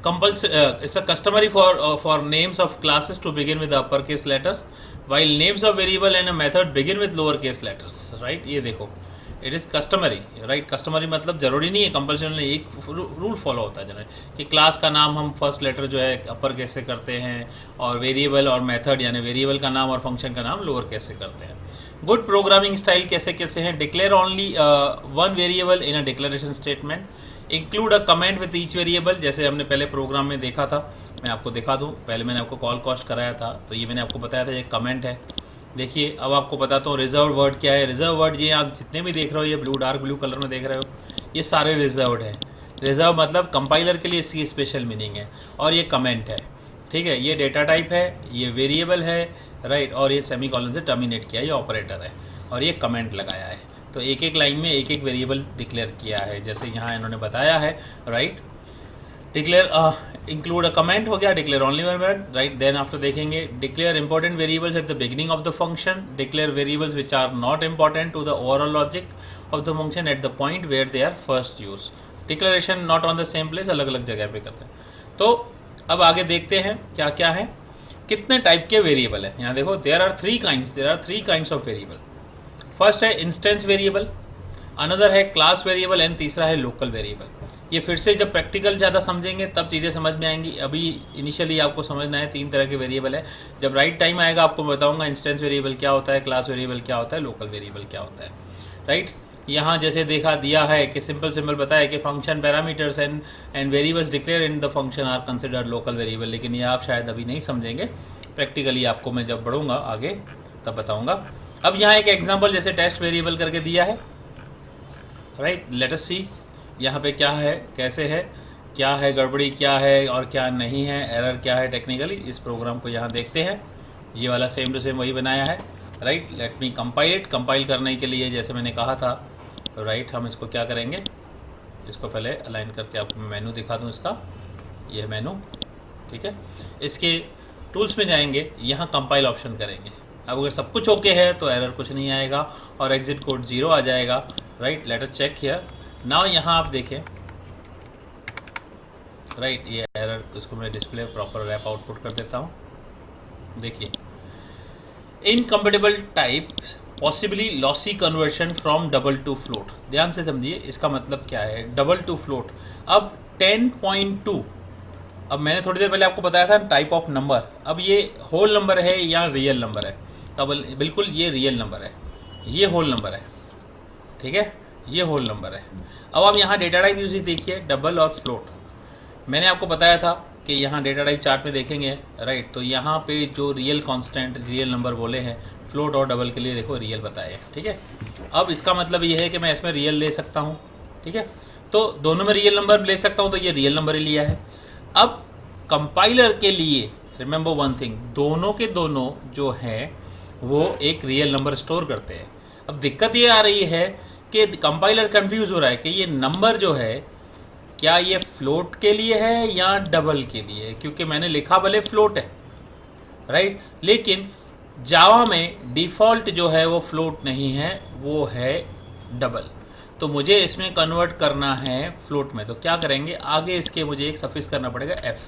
It's a customary for names of classes to begin with the uppercase letters, while names of variable and a method begin with lowercase letters, right। ये देखो, it is customary, right। customary मतलब जरूरी नहीं है, compulsion नहीं, एक rule follow होता है जनरली कि क्लास का नाम हम फर्स्ट लेटर जो है अपर केस से करते हैं, और वेरिएबल और मेथड यानी वेरिएबल का नाम और फंक्शन का नाम लोअर केस से करते हैं। गुड प्रोग्रामिंग स्टाइल कैसे कैसे हैं, declare only one variable in a declaration statement, include a comment with each variable, जैसे हमने पहले प्रोग्राम में देखा था। मैं आपको दिखा दूं, पहले मैंने आपको कॉल कॉस्ट कराया था, तो ये मैंने आपको बताया था ये कमेंट है। देखिए अब आपको बताता हूँ रिजर्व वर्ड क्या है। रिजर्व वर्ड ये आप जितने भी देख रहे हो, ये ब्लू डार्क ब्लू कलर में देख रहे हो, ये सारे रिजर्व्ड है। रिजर्व मतलब कंपाइलर के लिए इसकी स्पेशल मीनिंग है, और ये कमेंट है, ठीक है। ये डेटा टाइप है, ये वेरिएबल है, राइट, और ये सेमीकोलन से टर्मिनेट किया, ये ऑपरेटर है, और ये कमेंट लगाया है। तो एक एक लाइन में एक एक वेरिएबल डिक्लेयर किया है, जैसे यहाँ इन्होंने बताया है, right. Declare include a comment हो गया, declare only one word, right. Then after देखेंगे declare important variables at the beginning of the function, declare variables which are not important to the overall logic of the function at the point where they are first use. Declaration not on the same place, अलग अलग जगह पे करते हैं। तो अब आगे देखते हैं क्या क्या है, कितने टाइप के वेरिएबल है। यहाँ देखो there are three kinds of variable. First है इंस्टेंस वेरिएबल, अनदर है क्लास वेरिएबल, एंड तीसरा है लोकल वेरिएबल। ये फिर से जब प्रैक्टिकल ज़्यादा समझेंगे तब चीज़ें समझ में आएंगी, अभी इनिशियली आपको समझना है तीन तरह के वेरिएबल है। जब राइट टाइम आएगा आपको बताऊंगा इंस्टेंस वेरिएबल क्या होता है, क्लास वेरिएबल क्या होता है, लोकल वेरिएबल क्या होता है, राइट। यहाँ जैसे देखा दिया है कि सिंपल बताया कि function parameters and variables declare in the function are considered local variable, लेकिन ये आप शायद अभी नहीं समझेंगे, प्रैक्टिकली आपको मैं जब बढ़ूँगा आगे तब बताऊँगा। अब यहाँ एक एग्जांपल जैसे टेस्ट वेरिएबल करके दिया है, राइट। लेट अस सी यहाँ पे क्या है, कैसे है, क्या है गड़बड़ी, क्या है और क्या नहीं है, एरर क्या है टेक्निकली, इस प्रोग्राम को यहाँ देखते हैं। ये वाला सेम टू सेम वही बनाया है, right. Let me compile it. Compile करने के लिए जैसे मैंने कहा था, राइट, हम इसको क्या करेंगे, इसको पहले अलाइन करके आपको मेनू दिखा दूँ इसका, यह मेनू, ठीक है। इसके टूल्स में जाएंगे, यहाँ कंपाइल ऑप्शन करेंगे। अब अगर सब कुछ ओके है तो एरर कुछ नहीं आएगा और एग्जिट कोड 0 आ जाएगा, राइट। Let us check here now. यहाँ आप देखें, राइट, ये एरर, इसको मैं डिस्प्ले प्रॉपर रैप आउटपुट कर देता हूँ। देखिए incompatible type possibly lossy conversion from double two float. ध्यान से समझिए इसका मतलब क्या है, डबल टू फ्लोट। अब 10.2, अब मैंने थोड़ी देर पहले आपको बताया था टाइप ऑफ नंबर, अब ये होल नंबर है या रियल नंबर है, अब बिल्कुल ये रियल नंबर है, ये होल नंबर है, ठीक है, ये होल नंबर है। अब आप यहाँ डेटा टाइप यूज देखिए, डबल और फ्लोट। मैंने आपको बताया था कि यहाँ डेटा टाइप चार्ट में देखेंगे, राइट, तो यहाँ पे जो रियल कांस्टेंट रियल नंबर बोले हैं, फ्लोट और डबल के लिए देखो रियल बताए, ठीक है। अब इसका मतलब ये है कि मैं इसमें रियल ले सकता हूँ, ठीक है, तो दोनों में रियल नंबर ले सकता हूँ, तो ये रियल नंबर ही लिया है। अब कंपाइलर के लिए रिमेंबर वन थिंग, दोनों के दोनों जो हैं वो एक रियल नंबर स्टोर करते हैं। अब दिक्कत ये आ रही है कि कंपाइलर कंफ्यूज हो रहा है कि ये नंबर जो है क्या ये फ्लोट के लिए है या डबल के लिए, क्योंकि मैंने लिखा भले फ्लोट है, राइट, लेकिन जावा में डिफ़ॉल्ट जो है वो फ्लोट नहीं है, वो है डबल। तो मुझे इसमें कन्वर्ट करना है फ्लोट में, तो क्या करेंगे, आगे इसके मुझे एक सफिक्स करना पड़ेगा एफ,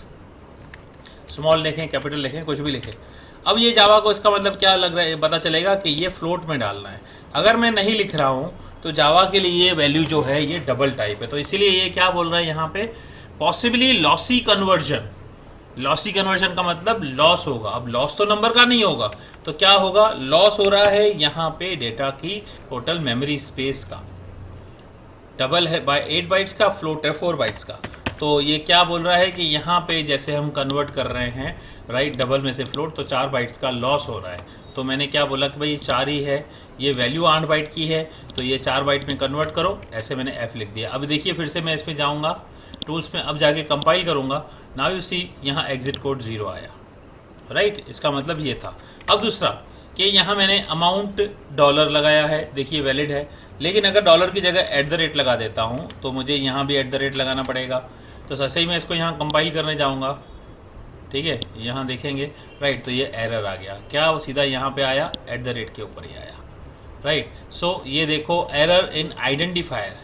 स्मॉल लिखें कैपिटल लिखें कुछ भी लिखें। अब ये जावा को इसका मतलब क्या लग रहा है, पता चलेगा कि ये फ्लोट में डालना है। अगर मैं नहीं लिख रहा हूँ तो जावा के लिए ये वैल्यू जो है ये डबल टाइप है। तो इसीलिए ये क्या बोल रहा है यहाँ पे, possibly lossy conversion. Lossy conversion का मतलब लॉस होगा। अब लॉस तो नंबर का नहीं होगा, तो क्या होगा, लॉस हो रहा है यहाँ पे डेटा की टोटल मेमोरी स्पेस का। डबल है बाय 8 बाइट्स का, फ्लोट है 4 बाइट्स का। तो ये क्या बोल रहा है कि यहाँ पे जैसे हम कन्वर्ट कर रहे हैं राइट, डबल में से फ्लोट, तो 4 बाइट्स का लॉस हो रहा है। तो मैंने क्या बोला कि भाई 4 ही है, ये वैल्यू 8 बाइट की है, तो ये 4 बाइट में कन्वर्ट करो, ऐसे मैंने f लिख दिया। अब देखिए फिर से मैं इस पर जाऊँगा टूल्स में, अब जाके कंपाइल करूँगा। नाउ यू सी यहाँ एग्जिट कोड 0 आया राइट, इसका मतलब ये था। अब दूसरा कि यहाँ मैंने अमाउंट डॉलर लगाया है, देखिए वैलिड है, लेकिन अगर डॉलर की जगह @ लगा देता हूँ तो मुझे यहाँ भी @ लगाना पड़ेगा। तो सही ही मैं इसको यहाँ कंपाइल करने जाऊँगा, ठीक है, यहाँ देखेंगे राइट, तो ये एरर आ गया। क्या वो सीधा यहाँ पे आया, @ के ऊपर ही आया राइट। सो ये देखो एरर इन आइडेंटिफायर,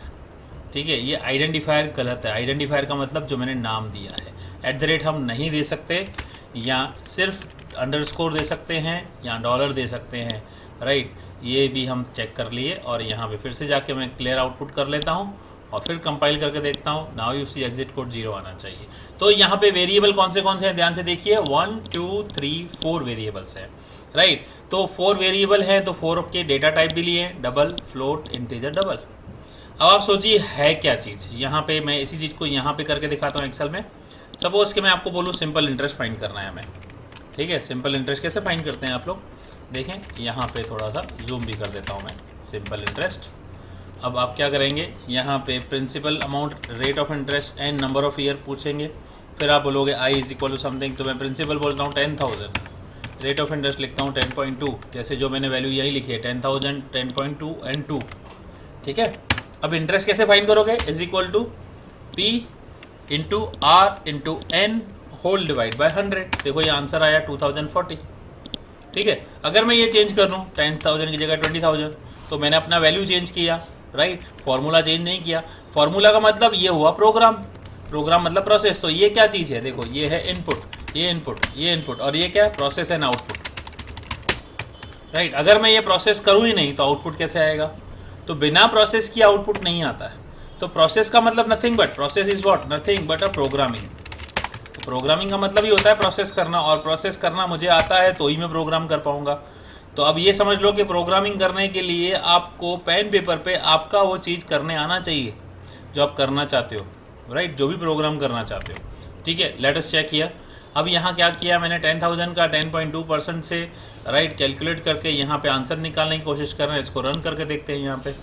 ठीक है, ये आइडेंटिफायर गलत है। आइडेंटिफायर का मतलब जो मैंने नाम दिया है, @ हम नहीं दे सकते, या सिर्फ अंडरस्कोर दे सकते हैं, या डॉलर दे सकते हैं राइट। ये भी हम चेक कर लिए, और यहाँ पे फिर से जाके मैं क्लियर आउटपुट कर लेता हूँ और फिर कंपाइल करके देखता हूँ। Now you see exit code 0 आना चाहिए। तो यहाँ पे वेरिएबल कौन से हैं ध्यान से देखिए, 1 2 3 4 वेरिएबल्स हैं राइट। तो 4 वेरिएबल हैं, तो 4 के डेटा टाइप भी लिए, डबल, फ्लोट, इंटीजर, डबल। अब आप सोचिए है क्या चीज़, यहाँ पे मैं इसी चीज़ को यहाँ पे करके दिखाता हूँ एक्सेल में। सपोज़ कि मैं आपको बोलूँ सिंपल इंटरेस्ट फाइंड करना है हमें, ठीक है। सिंपल इंटरेस्ट कैसे फाइंड करते हैं आप लोग देखें, यहाँ पे थोड़ा सा जूम भी कर देता हूँ मैं, सिंपल इंटरेस्ट। अब आप क्या करेंगे, यहाँ पे principal amount, rate of interest and number of year पूछेंगे, फिर आप बोलोगे i = समथिंग, तो मैं प्रिंसिपल बोलता हूँ 10,000, रेट ऑफ इंटरेस्ट लिखता हूँ 10.2, जैसे जो मैंने वैल्यू यही लिखी है 10,000, 10.2 एंड 2, ठीक है। अब इंटरेस्ट कैसे फाइंड करोगे, = P × R × N whole divide by 100। देखो ये आंसर आया 2040, ठीक है। अगर मैं ये चेंज कर लूँ 10,000 की जगह 20,000, तो मैंने अपना वैल्यू चेंज किया राइट, फॉर्मूला चेंज नहीं किया। फॉर्मूला का मतलब ये हुआ प्रोग्राम, प्रोग्राम मतलब प्रोसेस। तो ये क्या चीज़ है, देखो ये है इनपुट, ये इनपुट, ये इनपुट, और ये क्या है, प्रोसेस एंड आउटपुट राइट। अगर मैं ये प्रोसेस करूँ ही नहीं तो आउटपुट कैसे आएगा, तो बिना प्रोसेस की आउटपुट नहीं आता है। तो प्रोसेस का मतलब nothing but, process is what, nothing but a programming. तो प्रोग्रामिंग का मतलब ही होता है प्रोसेस करना, और प्रोसेस करना मुझे आता है तो ही मैं प्रोग्राम कर पाऊंगा। तो अब ये समझ लो कि प्रोग्रामिंग करने के लिए आपको पेन पेपर पे आपका वो चीज़ करने आना चाहिए जो आप करना चाहते हो राइट, जो भी प्रोग्राम करना चाहते हो, ठीक है। लेट अस चेक किया। अब यहाँ क्या किया मैंने, 10,000 का 10.2% से राइट कैलकुलेट करके यहाँ पे आंसर निकालने की कोशिश कर रहे हैं। इसको रन करके देखते हैं। यहाँ पे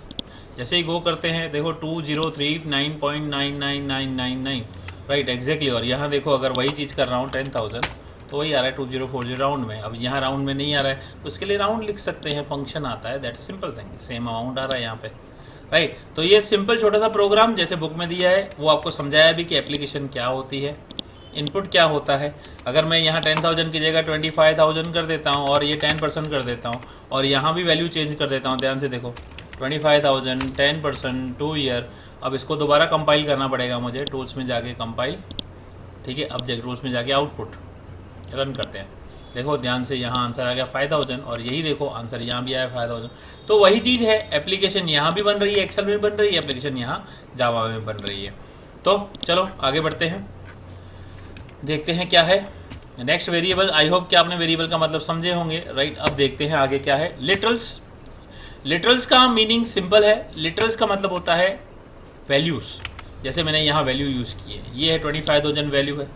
जैसे ही गो करते हैं देखो 2039.99999 राइट एग्जैक्टली। और यहाँ देखो अगर वही चीज़ कर रहा हूँ 10,000 तो वही आ रहा है 2040 राउंड में। अब यहाँ राउंड में नहीं आ रहा है तो उसके लिए राउंड लिख सकते हैं, फंक्शन आता है, that simple thing. Same amount आ रहा है यहाँ पे राइट। तो ये सिंपल छोटा सा प्रोग्राम जैसे बुक में दिया है वो आपको समझाया भी कि एप्लीकेशन क्या होती है, इनपुट क्या होता है। अगर मैं यहाँ 10,000 की जगह 25,000 कर देता हूँ और ये 10% कर देता हूँ और यहाँ भी वैल्यू चेंज कर देता हूँ, ध्यान से देखो 25,000 10% 2 ईयर। अब इसको दोबारा कंपाइल करना पड़ेगा मुझे, टूल्स में जाके कंपाइल, ठीक है। अब टूल्स में जाके आउटपुट रन करते हैं। देखो ध्यान से यहाँ आंसर आ गया 5,000 और यही देखो आंसर यहाँ भी आया 5,000। तो वही चीज़ है, एप्लीकेशन यहाँ भी बन रही है, एक्सेल में बन रही है, एप्लीकेशन यहाँ जावा में बन रही है। तो चलो आगे बढ़ते हैं, देखते हैं क्या है नेक्स्ट वेरिएबल। आई होप कि आपने वेरिएबल का मतलब समझे होंगे राइट। अब देखते हैं आगे क्या है। लिटरल्स, लिटरल्स का मीनिंग सिंपल है। लिटरल्स का मतलब होता है वैल्यूज़। जैसे मैंने यहाँ वैल्यू यूज़ की है, ये है 25,000 वैल्यू है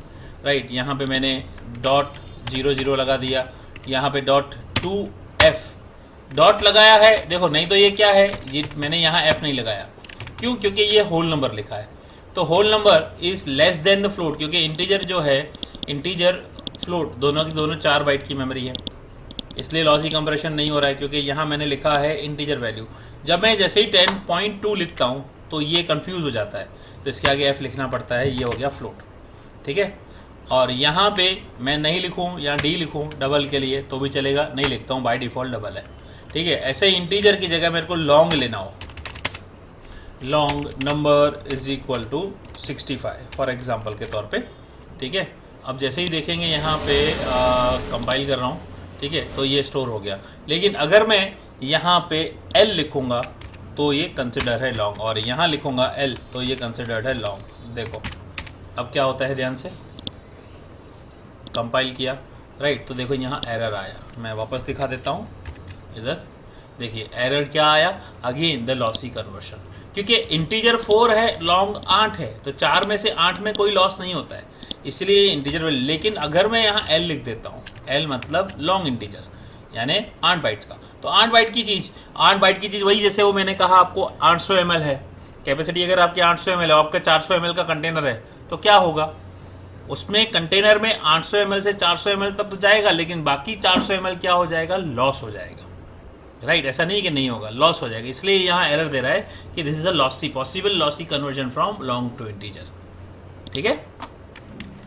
राइट। यहाँ पे मैंने .00 लगा दिया, यहाँ पे .2f डॉट लगाया है। देखो नहीं तो ये क्या है, ये मैंने यहाँ f नहीं लगाया, क्यों, क्योंकि ये होल नंबर लिखा है। तो whole number is less than the float, क्योंकि इंटीजर जो है, इंटीजर फ्लोट दोनों की दोनों 4 बाइट की मेमोरी है, इसलिए लॉसी कंप्रेशन नहीं हो रहा है, क्योंकि यहाँ मैंने लिखा है इंटीजर वैल्यू। जब मैं जैसे ही 10.2 लिखता हूँ तो ये कंफ्यूज हो जाता है, तो इसके आगे f लिखना पड़ता है, ये हो गया फ्लोट, ठीक है। और यहाँ पे मैं नहीं लिखूँ या d लिखूँ डबल के लिए तो भी चलेगा, नहीं लिखता हूँ, बाय डिफ़ॉल्ट डबल है, ठीक है। ऐसे ही इंटीजर की जगह मेरे को लॉन्ग लेना हो, long number is equal to 65 for example के तौर पे, ठीक है। अब जैसे ही देखेंगे यहाँ पे कंपाइल कर रहा हूँ, ठीक है, तो ये स्टोर हो गया। लेकिन अगर मैं यहाँ पे L लिखूँगा तो ये कंसिडर है लॉन्ग, और यहाँ लिखूँगा L तो ये कंसिडर्ड है लॉन्ग। देखो अब क्या होता है, ध्यान से कंपाइल किया, राइट, तो देखो यहाँ एरर आया। मैं वापस दिखा देता हूँ, इधर देखिए एरर क्या आया, अगेन द लॉसी कन्वर्शन, क्योंकि इंटीजर 4 है, लॉन्ग 8 है, तो 4 में से 8 में कोई लॉस नहीं होता है, इसलिए इंटीजर वैल्यू। लेकिन अगर मैं यहाँ L लिख देता हूँ, L मतलब लॉन्ग इंटीजर यानी 8 बाइट का, तो 8 बाइट की चीज़ वही, जैसे वो मैंने कहा आपको 800 ml है कैपेसिटी, अगर आपकी 800 ml है और आपका 400 ml का कंटेनर है तो क्या होगा, उसमें कंटेनर में 800 ml से 400 ml तक तो जाएगा, लेकिन बाकी 400 ml क्या हो जाएगा, लॉस हो जाएगा, राइट। ऐसा नहीं कि नहीं होगा, लॉस हो जाएगा, इसलिए यहाँ एरर दे रहा है कि this is a lossy, possible lossy conversion from long to integer. ठीक है,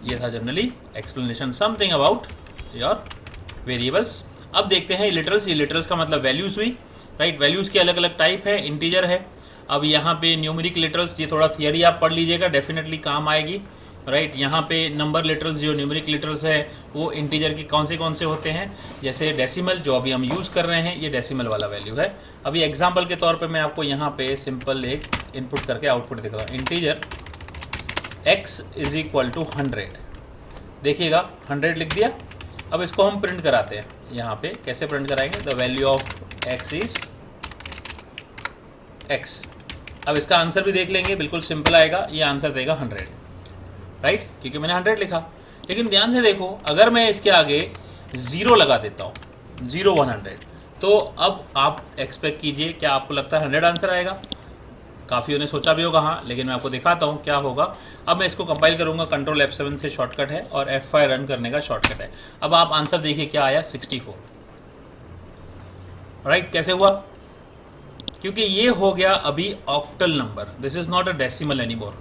ये था generally explanation something about your variables. अब देखते हैं लिटरल्स। ये लिटरल्स का मतलब वैल्यूज़ हुई, राइट। वैल्यूज़ के अलग अलग टाइप है, इंटीजर है। अब यहाँ पे न्यूमेरिक लिटरल्स, ये थोड़ा थियरी आप पढ़ लीजिएगा, डेफिनेटली काम आएगी, राइट। यहाँ पे नंबर लिटरल्स, जो न्यूमेरिक लिटरल्स है वो इंटीजर के कौन से होते हैं, जैसे डेसिमल जो अभी हम यूज़ कर रहे हैं, ये डेसिमल वाला वैल्यू है। अभी एग्जाम्पल के तौर पे मैं आपको यहाँ पे सिंपल एक इनपुट करके आउटपुट दिखा रहा हूँ। Integer x is equal to 100, देखिएगा 100 लिख दिया। अब इसको हम प्रिंट कराते हैं, यहाँ पे कैसे प्रिंट कराएंगे, the value of x is x। अब इसका आंसर भी देख लेंगे, बिल्कुल सिंपल आएगा, ये आंसर देगा 100, राइट, क्योंकि मैंने 100 लिखा। लेकिन ध्यान से देखो, अगर मैं इसके आगे 0 लगा देता हूँ, 0 100, तो अब आप एक्सपेक्ट कीजिए, क्या आपको लगता है 100 आंसर आएगा? काफ़ी उन्हें सोचा भी होगा, हाँ, लेकिन मैं आपको दिखाता हूँ क्या होगा। अब मैं इसको कंपाइल करूँगा, कंट्रोल F7 से शॉर्टकट है और F5 रन करने का शॉर्टकट है। अब आप आंसर देखिए क्या आया, 64, राइट। कैसे हुआ? क्योंकि ये हो गया अभी octal number, this is not a decimal anymore,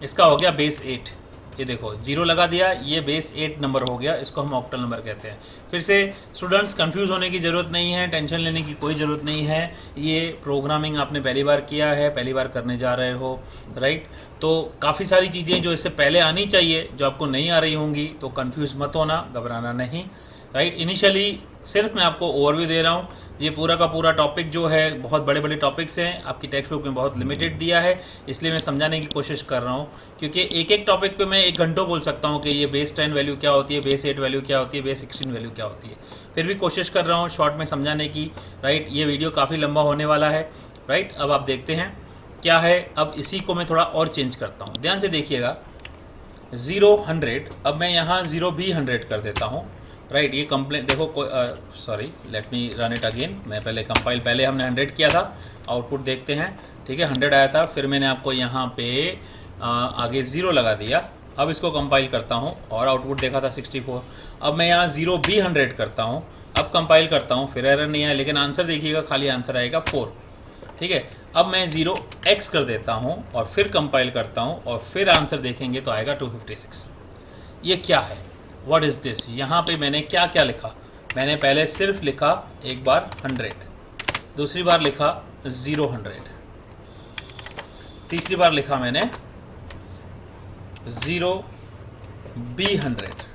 इसका हो गया बेस 8। ये देखो 0 लगा दिया, ये बेस 8 नंबर हो गया, इसको हम ऑक्टल नंबर कहते हैं। फिर से स्टूडेंट्स कंफ्यूज होने की ज़रूरत नहीं है, टेंशन लेने की कोई ज़रूरत नहीं है। ये प्रोग्रामिंग आपने पहली बार किया है, पहली बार करने जा रहे हो, राइट। तो काफ़ी सारी चीज़ें जो इससे पहले आनी चाहिए, जो आपको नहीं आ रही होंगी, तो कंफ्यूज मत होना, घबराना नहीं, राइट। इनिशियली सिर्फ मैं आपको ओवरव्यू दे रहा हूँ। ये पूरा का पूरा टॉपिक जो है, बहुत बड़े बड़े टॉपिक्स हैं, आपकी टेक्स्ट बुक में बहुत लिमिटेड दिया है, इसलिए मैं समझाने की कोशिश कर रहा हूँ। क्योंकि एक एक टॉपिक पे मैं 1 घंटों बोल सकता हूँ कि ये बेस 10 वैल्यू क्या होती है, बेस 8 वैल्यू क्या होती है, बेस 16 वैल्यू क्या होती है। फिर भी कोशिश कर रहा हूँ शॉर्ट में समझाने की, राइट। ये वीडियो काफ़ी लंबा होने वाला है, राइट। अब आप देखते हैं क्या है। अब इसी को मैं थोड़ा और चेंज करता हूँ, ध्यान से देखिएगा। 0 100, अब मैं यहाँ 0 भी 100 कर देता हूँ, राइट। ये कंप्लेन देखो, sorry, let me run it again. मैं पहले कंपाइल, पहले हमने 100 किया था, आउटपुट देखते हैं, ठीक है। 100 आया था, फिर मैंने आपको यहाँ पे आगे 0 लगा दिया। अब इसको कंपाइल करता हूँ और आउटपुट देखा था 64। अब मैं यहाँ 0 भी 100 करता हूँ, अब कंपाइल करता हूँ, फिर एरर नहीं आया, लेकिन आंसर देखिएगा, खाली आंसर आएगा 4, ठीक है। अब मैं 0x कर देता हूँ और फिर कंपाइल करता हूँ और फिर आंसर देखेंगे तो आएगा 256। ये क्या है, व्हाट इज़ दिस? यहाँ पे मैंने क्या क्या लिखा? मैंने पहले सिर्फ लिखा एक बार 100, दूसरी बार लिखा 0 100, तीसरी बार लिखा मैंने 0 B 100,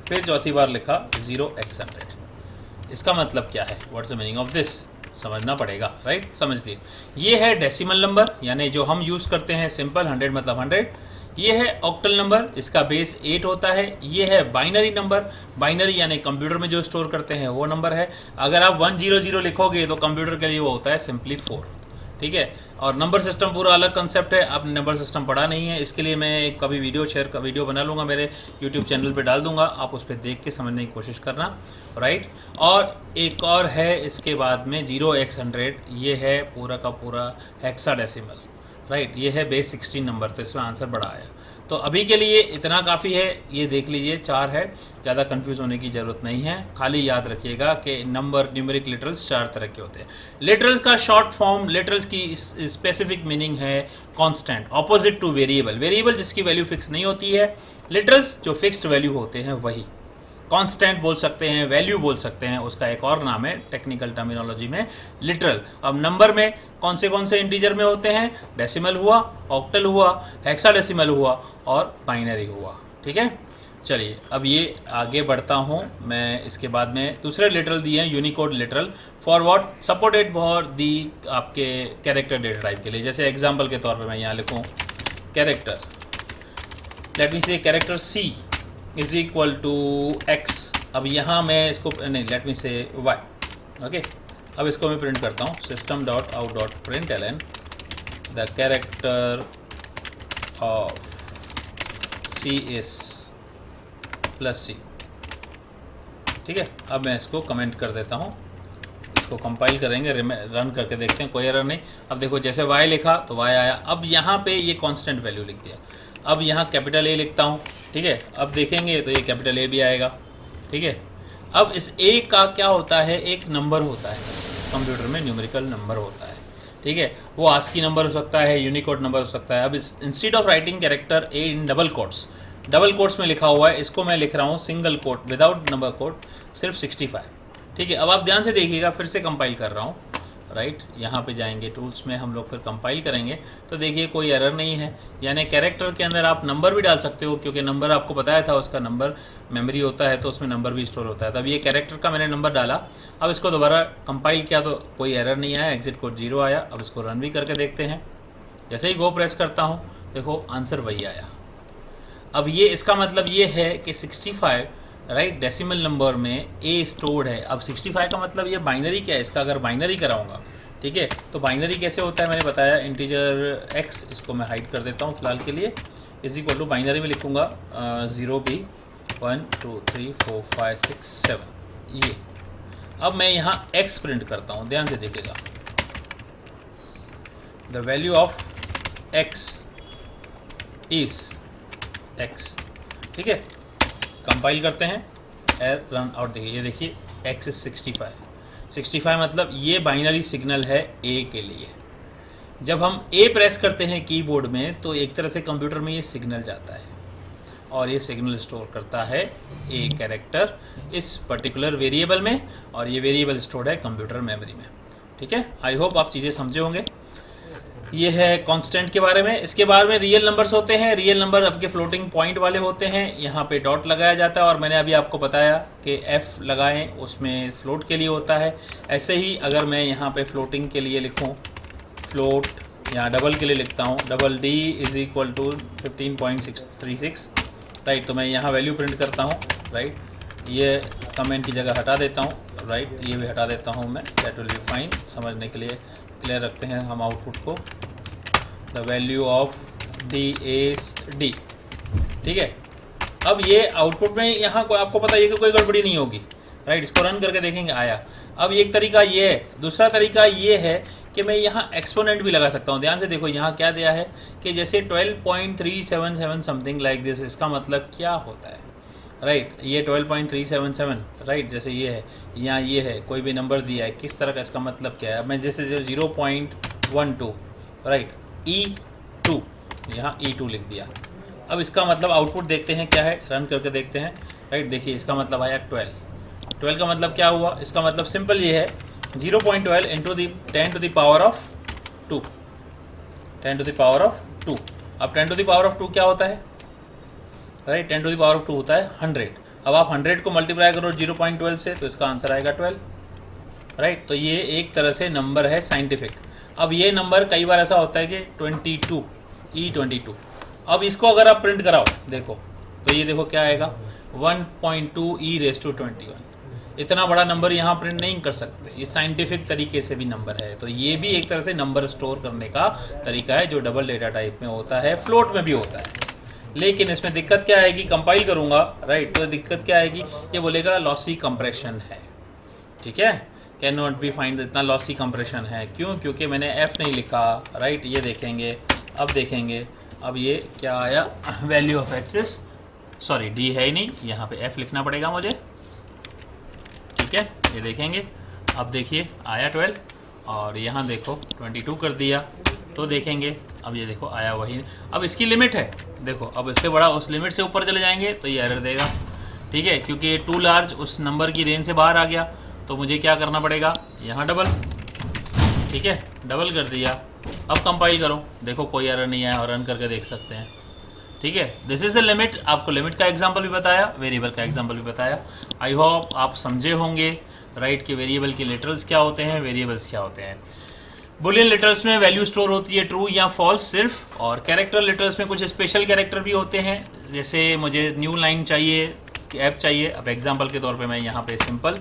फिर चौथी बार लिखा 0x 100। इसका मतलब क्या है, what's the meaning of this? समझना पड़ेगा, राइट। समझ लिए, ये है डेसिमल नंबर, यानी जो हम यूज़ करते हैं सिंपल, 100 मतलब 100। ये है ऑक्टल नंबर, इसका बेस 8 होता है। ये है बाइनरी नंबर, बाइनरी यानी कंप्यूटर में जो स्टोर करते हैं वो नंबर है। अगर आप 100 लिखोगे तो कंप्यूटर के लिए वो होता है सिंपली 4, ठीक है। और नंबर सिस्टम पूरा अलग कंसेप्ट है, आपने नंबर सिस्टम पढ़ा नहीं है, इसके लिए मैं एक कभी वीडियो बना लूँगा, मेरे यूट्यूब चैनल पे डाल दूँगा, आप उस पर देख के समझने की कोशिश करना, राइट। और एक और है इसके बाद में 0x 100, ये है पूरा का पूरा हेक्साडेसिमल, राइट। ये है बेस 16 नंबर, तो इसमें आंसर बड़ा आया। तो अभी के लिए इतना काफ़ी है, ये देख लीजिए 4 है, ज़्यादा कंफ्यूज होने की ज़रूरत नहीं है। खाली याद रखिएगा कि नंबर न्यूमेरिक लिटरल्स 4 तरह के होते हैं। लिटरल्स का शॉर्ट फॉर्म, लिटरल्स की स्पेसिफिक मीनिंग है constant, opposite two variable. Variable जिसकी वैल्यू फिक्स नहीं होती है, लिटरल्स जो फिक्स्ड वैल्यू होते हैं वही। कांस्टेंट बोल सकते हैं, वैल्यू बोल सकते हैं, उसका एक और नाम है टेक्निकल टर्मिनोलॉजी में लिटरल। अब नंबर में कौन से इंटीजर में होते हैं? डेसिमल हुआ, ऑक्टल हुआ, हेक्साडेसिमल हुआ और बाइनरी हुआ, ठीक है। चलिए अब ये आगे बढ़ता हूँ मैं। इसके बाद में दूसरे लिटरल दिए हैं Unicode literal for what supported for the आपके कैरेक्टर डेटा टाइप के लिए। जैसे एग्जांपल के तौर पे मैं यहाँ लिखूँ character, let me say character C is equal to X। अब यहाँ मैं इसको नहीं, लेट मी से Y, ओके। अब इसको मैं प्रिंट करता हूँ system.out.println the character of C is plus C, ठीक है। अब मैं इसको कमेंट कर देता हूँ, इसको कंपाइल करेंगे, रन करके देखते हैं, कोई एरर नहीं। अब देखो जैसे y लिखा तो y आया। अब यहाँ पे ये कांस्टेंट वैल्यू लिख दिया। अब यहाँ कैपिटल A लिखता हूँ, ठीक है। अब देखेंगे तो ये कैपिटल A भी आएगा, ठीक है। अब इस A का क्या होता है, एक नंबर होता है कंप्यूटर में, न्यूमेरिकल नंबर होता है, ठीक है। वो आस्की नंबर हो सकता है, यूनिकोड नंबर हो सकता है। अब इस instead of writing character A in double quotes में लिखा हुआ है, इसको मैं लिख रहा हूँ single quote without number quote, सिर्फ 65, ठीक है। अब आप ध्यान से देखिएगा, फिर से कंपाइल कर रहा हूँ, राइट। यहाँ पे जाएंगे टूल्स में, हम लोग फिर कंपाइल करेंगे तो देखिए कोई एरर नहीं है। यानी कैरेक्टर के अंदर आप नंबर भी डाल सकते हो, क्योंकि नंबर आपको बताया था उसका नंबर मेमोरी होता है तो उसमें नंबर भी स्टोर होता है। तब ये कैरेक्टर का मैंने नंबर डाला। अब इसको दोबारा कंपाइल किया तो कोई एरर नहीं आया, एग्जिट कोड 0 आया। अब इसको रन भी करके देखते हैं। जैसे ही गो प्रेस करता हूँ, देखो आंसर वही आया। अब ये इसका मतलब ये है कि 65, राइट, डेसिमल नंबर में A स्टोर्ड है। अब 65 का मतलब ये बाइनरी क्या है, इसका अगर बाइनरी कराऊंगा, ठीक है, तो बाइनरी कैसे होता है मैंने बताया, इंटीजर x, इसको मैं हाइड कर देता हूँ फिलहाल के लिए, इज इक्वल टू बाइनरी में लिखूँगा 0B 1 2 3 4 5 6 7 ये। अब मैं यहाँ x प्रिंट करता हूँ, ध्यान से देखिएगा, the value of x is x, ठीक है। कंपाइल करते हैं, रन आउट, देखिए ये देखिए x इज 65 मतलब ये बाइनरी सिग्नल है A के लिए। जब हम A प्रेस करते हैं कीबोर्ड में तो एक तरह से कंप्यूटर में ये सिग्नल जाता है और ये सिग्नल स्टोर करता है A कैरेक्टर इस पर्टिकुलर वेरिएबल में, और ये वेरिएबल स्टोर्ड है कंप्यूटर मेमोरी में, ठीक है। आई होप आप चीज़ें समझे होंगे। ये है कांस्टेंट के बारे में। इसके बाद में रियल नंबर्स होते हैं। रियल नंबर आपके फ्लोटिंग पॉइंट वाले होते हैं, यहाँ पे डॉट लगाया जाता है, और मैंने अभी आपको बताया कि F लगाएं, उसमें फ्लोट के लिए होता है। ऐसे ही अगर मैं यहाँ पे फ्लोटिंग के लिए लिखूँ, फ्लोट, यहाँ डबल के लिए लिखता हूँ, double D is equal to 15.636, right. तो मैं यहाँ वैल्यू प्रिंट करता हूँ, राइट। ये कमेंट की जगह हटा देता हूँ, राइट, ये भी हटा देता हूँ मैं, दैट विल बी फाइन। समझने के लिए क्लियर रखते हैं हम आउटपुट को, the value of D is D, ठीक है। अब ये आउटपुट में यहाँ आपको पता है कि कोई गड़बड़ी नहीं होगी, राइट। इसको रन करके देखेंगे आया। अब एक तरीका ये है, दूसरा तरीका ये है कि मैं यहाँ एक्सपोनेंट भी लगा सकता हूँ। ध्यान से देखो यहाँ क्या दिया है कि जैसे 12.377 समथिंग लाइक दिस, इसका मतलब क्या होता है, राइट। ये 12.377, राइट, जैसे ये है, यहाँ ये है, कोई भी नंबर दिया है, किस तरह का, इसका मतलब क्या है। अब मैं जैसे 0.12, राइट, E2, यहाँ E2 लिख दिया। अब इसका मतलब आउटपुट देखते हैं क्या है, रन करके देखते हैं, राइट। देखिए इसका मतलब आया 12 का मतलब क्या हुआ, इसका मतलब सिंपल ये है 0.12 into the 10 to the power of 2, 10 to the power of 2। अब 10 टू द पावर ऑफ 2 क्या होता है, right, 10 to the power of 2 होता है 100। अब आप 100 को मल्टीप्लाई करो 0.12 से तो इसका आंसर आएगा 12, राइट। तो ये एक तरह से नंबर है साइंटिफिक। अब ये नंबर कई बार ऐसा होता है कि 22, E22। अब इसको अगर आप प्रिंट कराओ, देखो तो ये देखो क्या आएगा, 1.2 E⁻²21। इतना बड़ा नंबर यहाँ प्रिंट नहीं कर सकते, ये साइंटिफिक तरीके से भी नंबर है। तो ये भी एक तरह से नंबर स्टोर करने का तरीका है जो डबल डेटा टाइप में होता है, फ्लोट में भी होता है। लेकिन इसमें दिक्कत क्या आएगी, कंपाइल करूँगा, राइट, तो दिक्कत क्या आएगी, ये बोलेगा लॉसी कंप्रेशन है, ठीक है, कैन नॉट बी फाइंड, इतना लॉसी कंप्रेशन है। क्यों, क्योंकि मैंने F नहीं लिखा, राइट। ये देखेंगे, अब देखेंगे, अब ये क्या आया, value of axis, sorry D है ही नहीं, यहाँ पे F लिखना पड़ेगा मुझे, ठीक है। ये देखेंगे, अब देखिए आया 12, और यहाँ देखो 22 कर दिया, तो देखेंगे अब ये देखो आया वही। अब इसकी लिमिट है, देखो अब इससे बड़ा, उस लिमिट से ऊपर चले जाएंगे तो ये एरर देगा, ठीक है, क्योंकि ये टू लार्ज उस नंबर की रेंज से बाहर आ गया। तो मुझे क्या करना पड़ेगा, यहाँ डबल, ठीक है, डबल कर दिया। अब कंपाइल करो, देखो कोई एरर नहीं आया, और रन करके देख सकते हैं, ठीक है, दिस इज़ द लिमिट। आपको लिमिट का एग्जांपल भी बताया, वेरिएबल का एग्जांपल भी बताया। आई होप आप समझे होंगे राइट कि वेरिएबल के लिटरल्स क्या होते हैं, वेरिएबल्स क्या होते हैं। बुलियन लिटरल्स में वैल्यू स्टोर होती है ट्रू या फॉल्स सिर्फ, और कैरेक्टर लिटरल्स में कुछ स्पेशल कैरेक्टर भी होते हैं। जैसे मुझे न्यू लाइन चाहिए, ऐप चाहिए। अब एग्जांपल के तौर पे मैं यहाँ पे सिंपल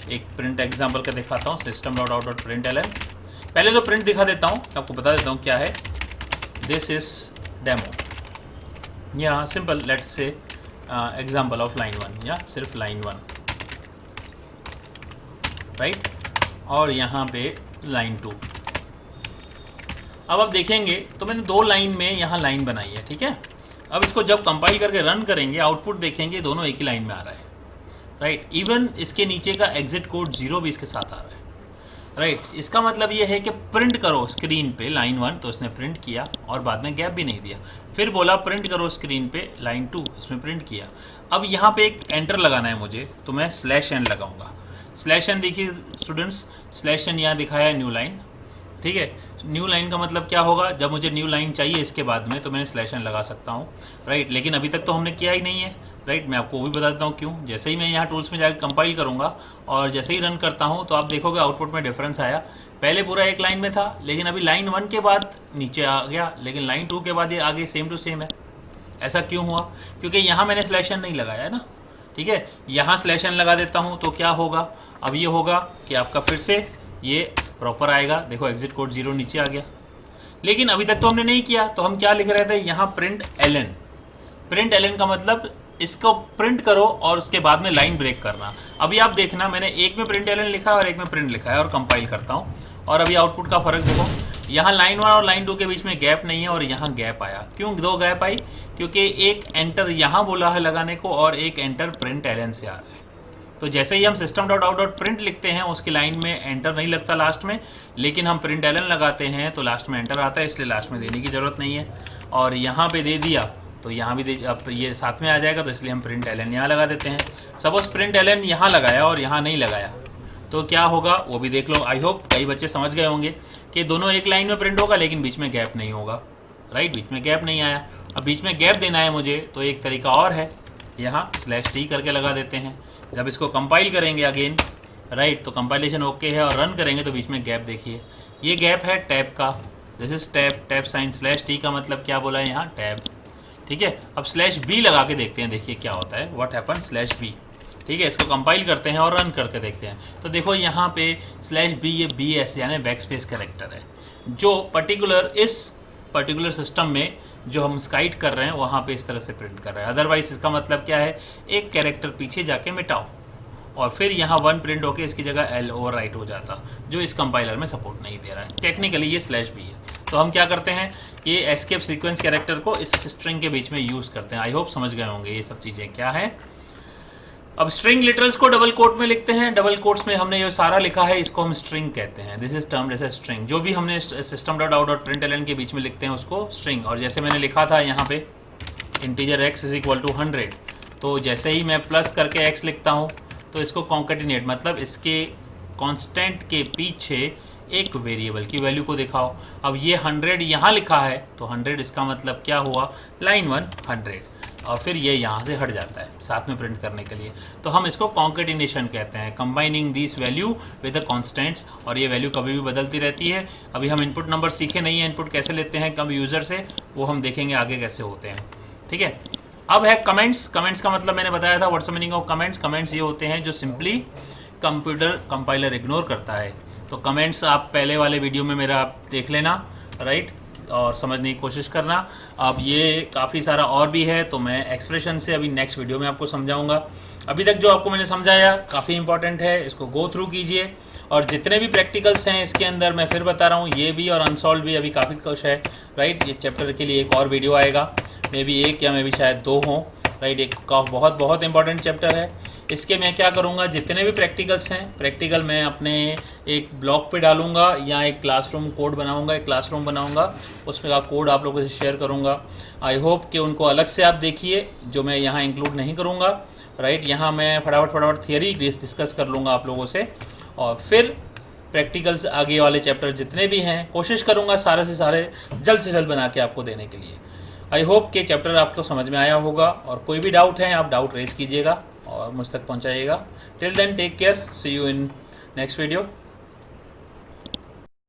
एक प्रिंट एग्जांपल का दिखाता हूँ, system.out.println। पहले तो प्रिंट दिखा देता हूँ, आपको बता देता हूँ क्या है। दिस इज डेमो या simple let's say example of line 1 या सिर्फ लाइन 1 राइट, और यहाँ पे लाइन 2। अब आप देखेंगे तो मैंने 2 लाइन में यहाँ लाइन बनाई है, ठीक है। अब इसको जब कंपाइल करके रन करेंगे आउटपुट देखेंगे दोनों एक ही लाइन में आ रहा है राइट। इवन इसके नीचे का एग्जिट कोड 0 भी इसके साथ आ रहा है राइट। इसका मतलब ये है कि प्रिंट करो स्क्रीन पे लाइन 1, तो इसने प्रिंट किया और बाद में गैप भी नहीं दिया। फिर बोला प्रिंट करो स्क्रीन पे लाइन 2, इसमें प्रिंट किया। अब यहाँ पे एक एंटर लगाना है मुझे, तो मैं /n लगाऊंगा। /n देखिए स्टूडेंट्स, /n यहाँ दिखाया है न्यू लाइन, ठीक है। न्यू लाइन का मतलब क्या होगा, जब मुझे न्यू लाइन चाहिए इसके बाद में तो मैं /n लगा सकता हूँ राइट। लेकिन अभी तक तो हमने किया ही नहीं है राइट। मैं आपको वो भी बता देता हूँ क्यों। जैसे ही मैं यहाँ टूल्स में जाकर कंपाइल करूँगा और जैसे ही रन करता हूँ तो आप देखोगे आउटपुट में डिफरेंस आया। पहले पूरा एक लाइन में था, लेकिन अभी लाइन 1 के बाद नीचे आ गया, लेकिन लाइन 2 के बाद ये आगे सेम टू सेम है। ऐसा क्यों हुआ, क्योंकि यहाँ मैंने /n नहीं लगाया है ना, ठीक है। यहाँ /n लगा देता हूँ तो क्या होगा, अब ये होगा कि आपका फिर से ये प्रॉपर आएगा। देखो एग्जिट कोड 0 नीचे आ गया, लेकिन अभी तक तो हमने नहीं किया। तो हम क्या लिख रहे थे यहाँ, प्रिंट ln का मतलब इसको प्रिंट करो और उसके बाद में लाइन ब्रेक करना। अभी आप देखना मैंने एक में प्रिंट ln लिखा है और एक में प्रिंट लिखा है, और कंपाइल करता हूँ और अभी आउटपुट का फर्क देखो। यहाँ लाइन 1 और लाइन 2 के बीच में गैप नहीं है और यहाँ गैप आया। क्यों 2 गैप आई, क्योंकि एक एंटर यहाँ बोला है लगाने को और एक एंटर प्रिंट ln से आ रहा है। तो जैसे ही हम system.out.print लिखते हैं उसकी लाइन में एंटर नहीं लगता लास्ट में, लेकिन हम प्रिंट ln लगाते हैं तो लास्ट में एंटर आता है, इसलिए लास्ट में देने की ज़रूरत नहीं है। और यहाँ पे दे दिया तो यहाँ भी अब ये साथ में आ जाएगा, तो इसलिए हम प्रिंट ln यहाँ लगा देते हैं। सपोज प्रिंट ln यहाँ लगाया और यहाँ नहीं लगाया तो क्या होगा वो भी देख लो। आई होप कई बच्चे समझ गए होंगे कि दोनों एक लाइन में प्रिंट होगा लेकिन बीच में गैप नहीं होगा राइट। बीच में गैप नहीं आया। अब बीच में गैप देना है मुझे तो एक तरीका और है, यहाँ /t करके लगा देते हैं। जब इसको कंपाइल करेंगे अगेन राइट, तो कंपाइलेशन ओके है और रन करेंगे तो बीच में गैप देखिए, ये गैप है टैब का। This is tab sign. /t का मतलब क्या बोला है यहाँ, टैब, ठीक है। अब /b लगा के देखते हैं, देखिए क्या होता है, व्हाट हैपन /b, ठीक है। इसको कंपाइल करते हैं और रन करके देखते हैं। तो देखो यहाँ पे /b ये BS यानी बैकस्पेस कैरेक्टर है, जो पर्टिकुलर सिस्टम में जो हम स्काइट कर रहे हैं वहाँ पे इस तरह से प्रिंट कर रहे हैं। अदरवाइज इसका मतलब क्या है, एक कैरेक्टर पीछे जाके मिटाओ और फिर यहाँ 1 प्रिंट होके इसकी जगह L ओवरराइट हो जाता, जो इस कंपाइलर में सपोर्ट नहीं दे रहा है। टेक्निकली ये /b है। तो हम क्या करते हैं, ये एस्केप सीक्वेंस कैरेक्टर को इस स्ट्रिंग के बीच में यूज़ करते हैं। आई होप समझ गए होंगे ये सब चीज़ें क्या है। अब स्ट्रिंग लिटरल्स को डबल कोट में लिखते हैं। डबल कोट्स में हमने ये सारा लिखा है, इसको हम स्ट्रिंग कहते हैं। This is termed as a string. जो भी हमने system.out.println के बीच में लिखते हैं उसको स्ट्रिंग। और जैसे मैंने लिखा था यहाँ पे इंटीजर x = 100, तो जैसे ही मैं प्लस करके x लिखता हूँ तो इसको कॉन्केटिनेट मतलब इसके कांस्टेंट के पीछे एक वेरिएबल की वैल्यू को दिखाओ। अब ये 100 यहाँ लिखा है तो 100 इसका मतलब क्या हुआ, लाइन 1 100, और फिर ये यहाँ से हट जाता है साथ में प्रिंट करने के लिए। तो हम इसको कॉन्केटिनेशन कहते हैं, combining this value with the constants. और ये वैल्यू कभी भी बदलती रहती है। अभी हम इनपुट नंबर सीखे नहीं है, इनपुट कैसे लेते हैं कब यूज़र से, वो हम देखेंगे आगे कैसे होते हैं, ठीक है। अब है कमेंट्स। कमेंट्स का मतलब मैंने बताया था, what's the meaning of comments. Comments ये होते हैं जो सिंपली कंपाइलर इग्नोर करता है। तो कमेंट्स आप पहले वाले वीडियो में मेरा आप देख लेना राइट, और समझने की कोशिश करना। अब ये काफ़ी सारा और भी है तो मैं एक्सप्रेशन से अभी नेक्स्ट वीडियो में आपको समझाऊंगा। अभी तक जो आपको मैंने समझाया काफ़ी इंपॉर्टेंट है, इसको गो थ्रू कीजिए। और जितने भी प्रैक्टिकल्स हैं इसके अंदर मैं फिर बता रहा हूँ, ये भी और अनसॉल्व भी अभी काफ़ी कुछ है राइट। ये चैप्टर के लिए एक और वीडियो आएगा, मे बी 1 या मे बी शायद 2 हों राइट। एक बहुत इंपॉर्टेंट चैप्टर है। इसके मैं क्या करूँगा, जितने भी प्रैक्टिकल्स हैं प्रैक्टिकल मैं अपने एक ब्लॉग पे डालूँगा या एक क्लासरूम कोड बनाऊँगा, एक क्लासरूम बनाऊँगा, उसमें का कोड आप लोगों से शेयर करूँगा। आई होप कि उनको अलग से आप देखिए, जो मैं यहाँ इंक्लूड नहीं करूँगा राइट। यहाँ मैं फटाफट थियरी डिस्कस कर लूँगा आप लोगों से, और फिर प्रैक्टिकल्स आगे वाले चैप्टर जितने भी हैं कोशिश करूँगा सारे से सारे जल्द से जल्द बना के आपको देने के लिए। आई होप कि चैप्टर आपको समझ में आया होगा, और कोई भी डाउट है आप डाउट रेज कीजिएगा और मुझ तक पहुंचाइएगा। Till then take care, see you in next video.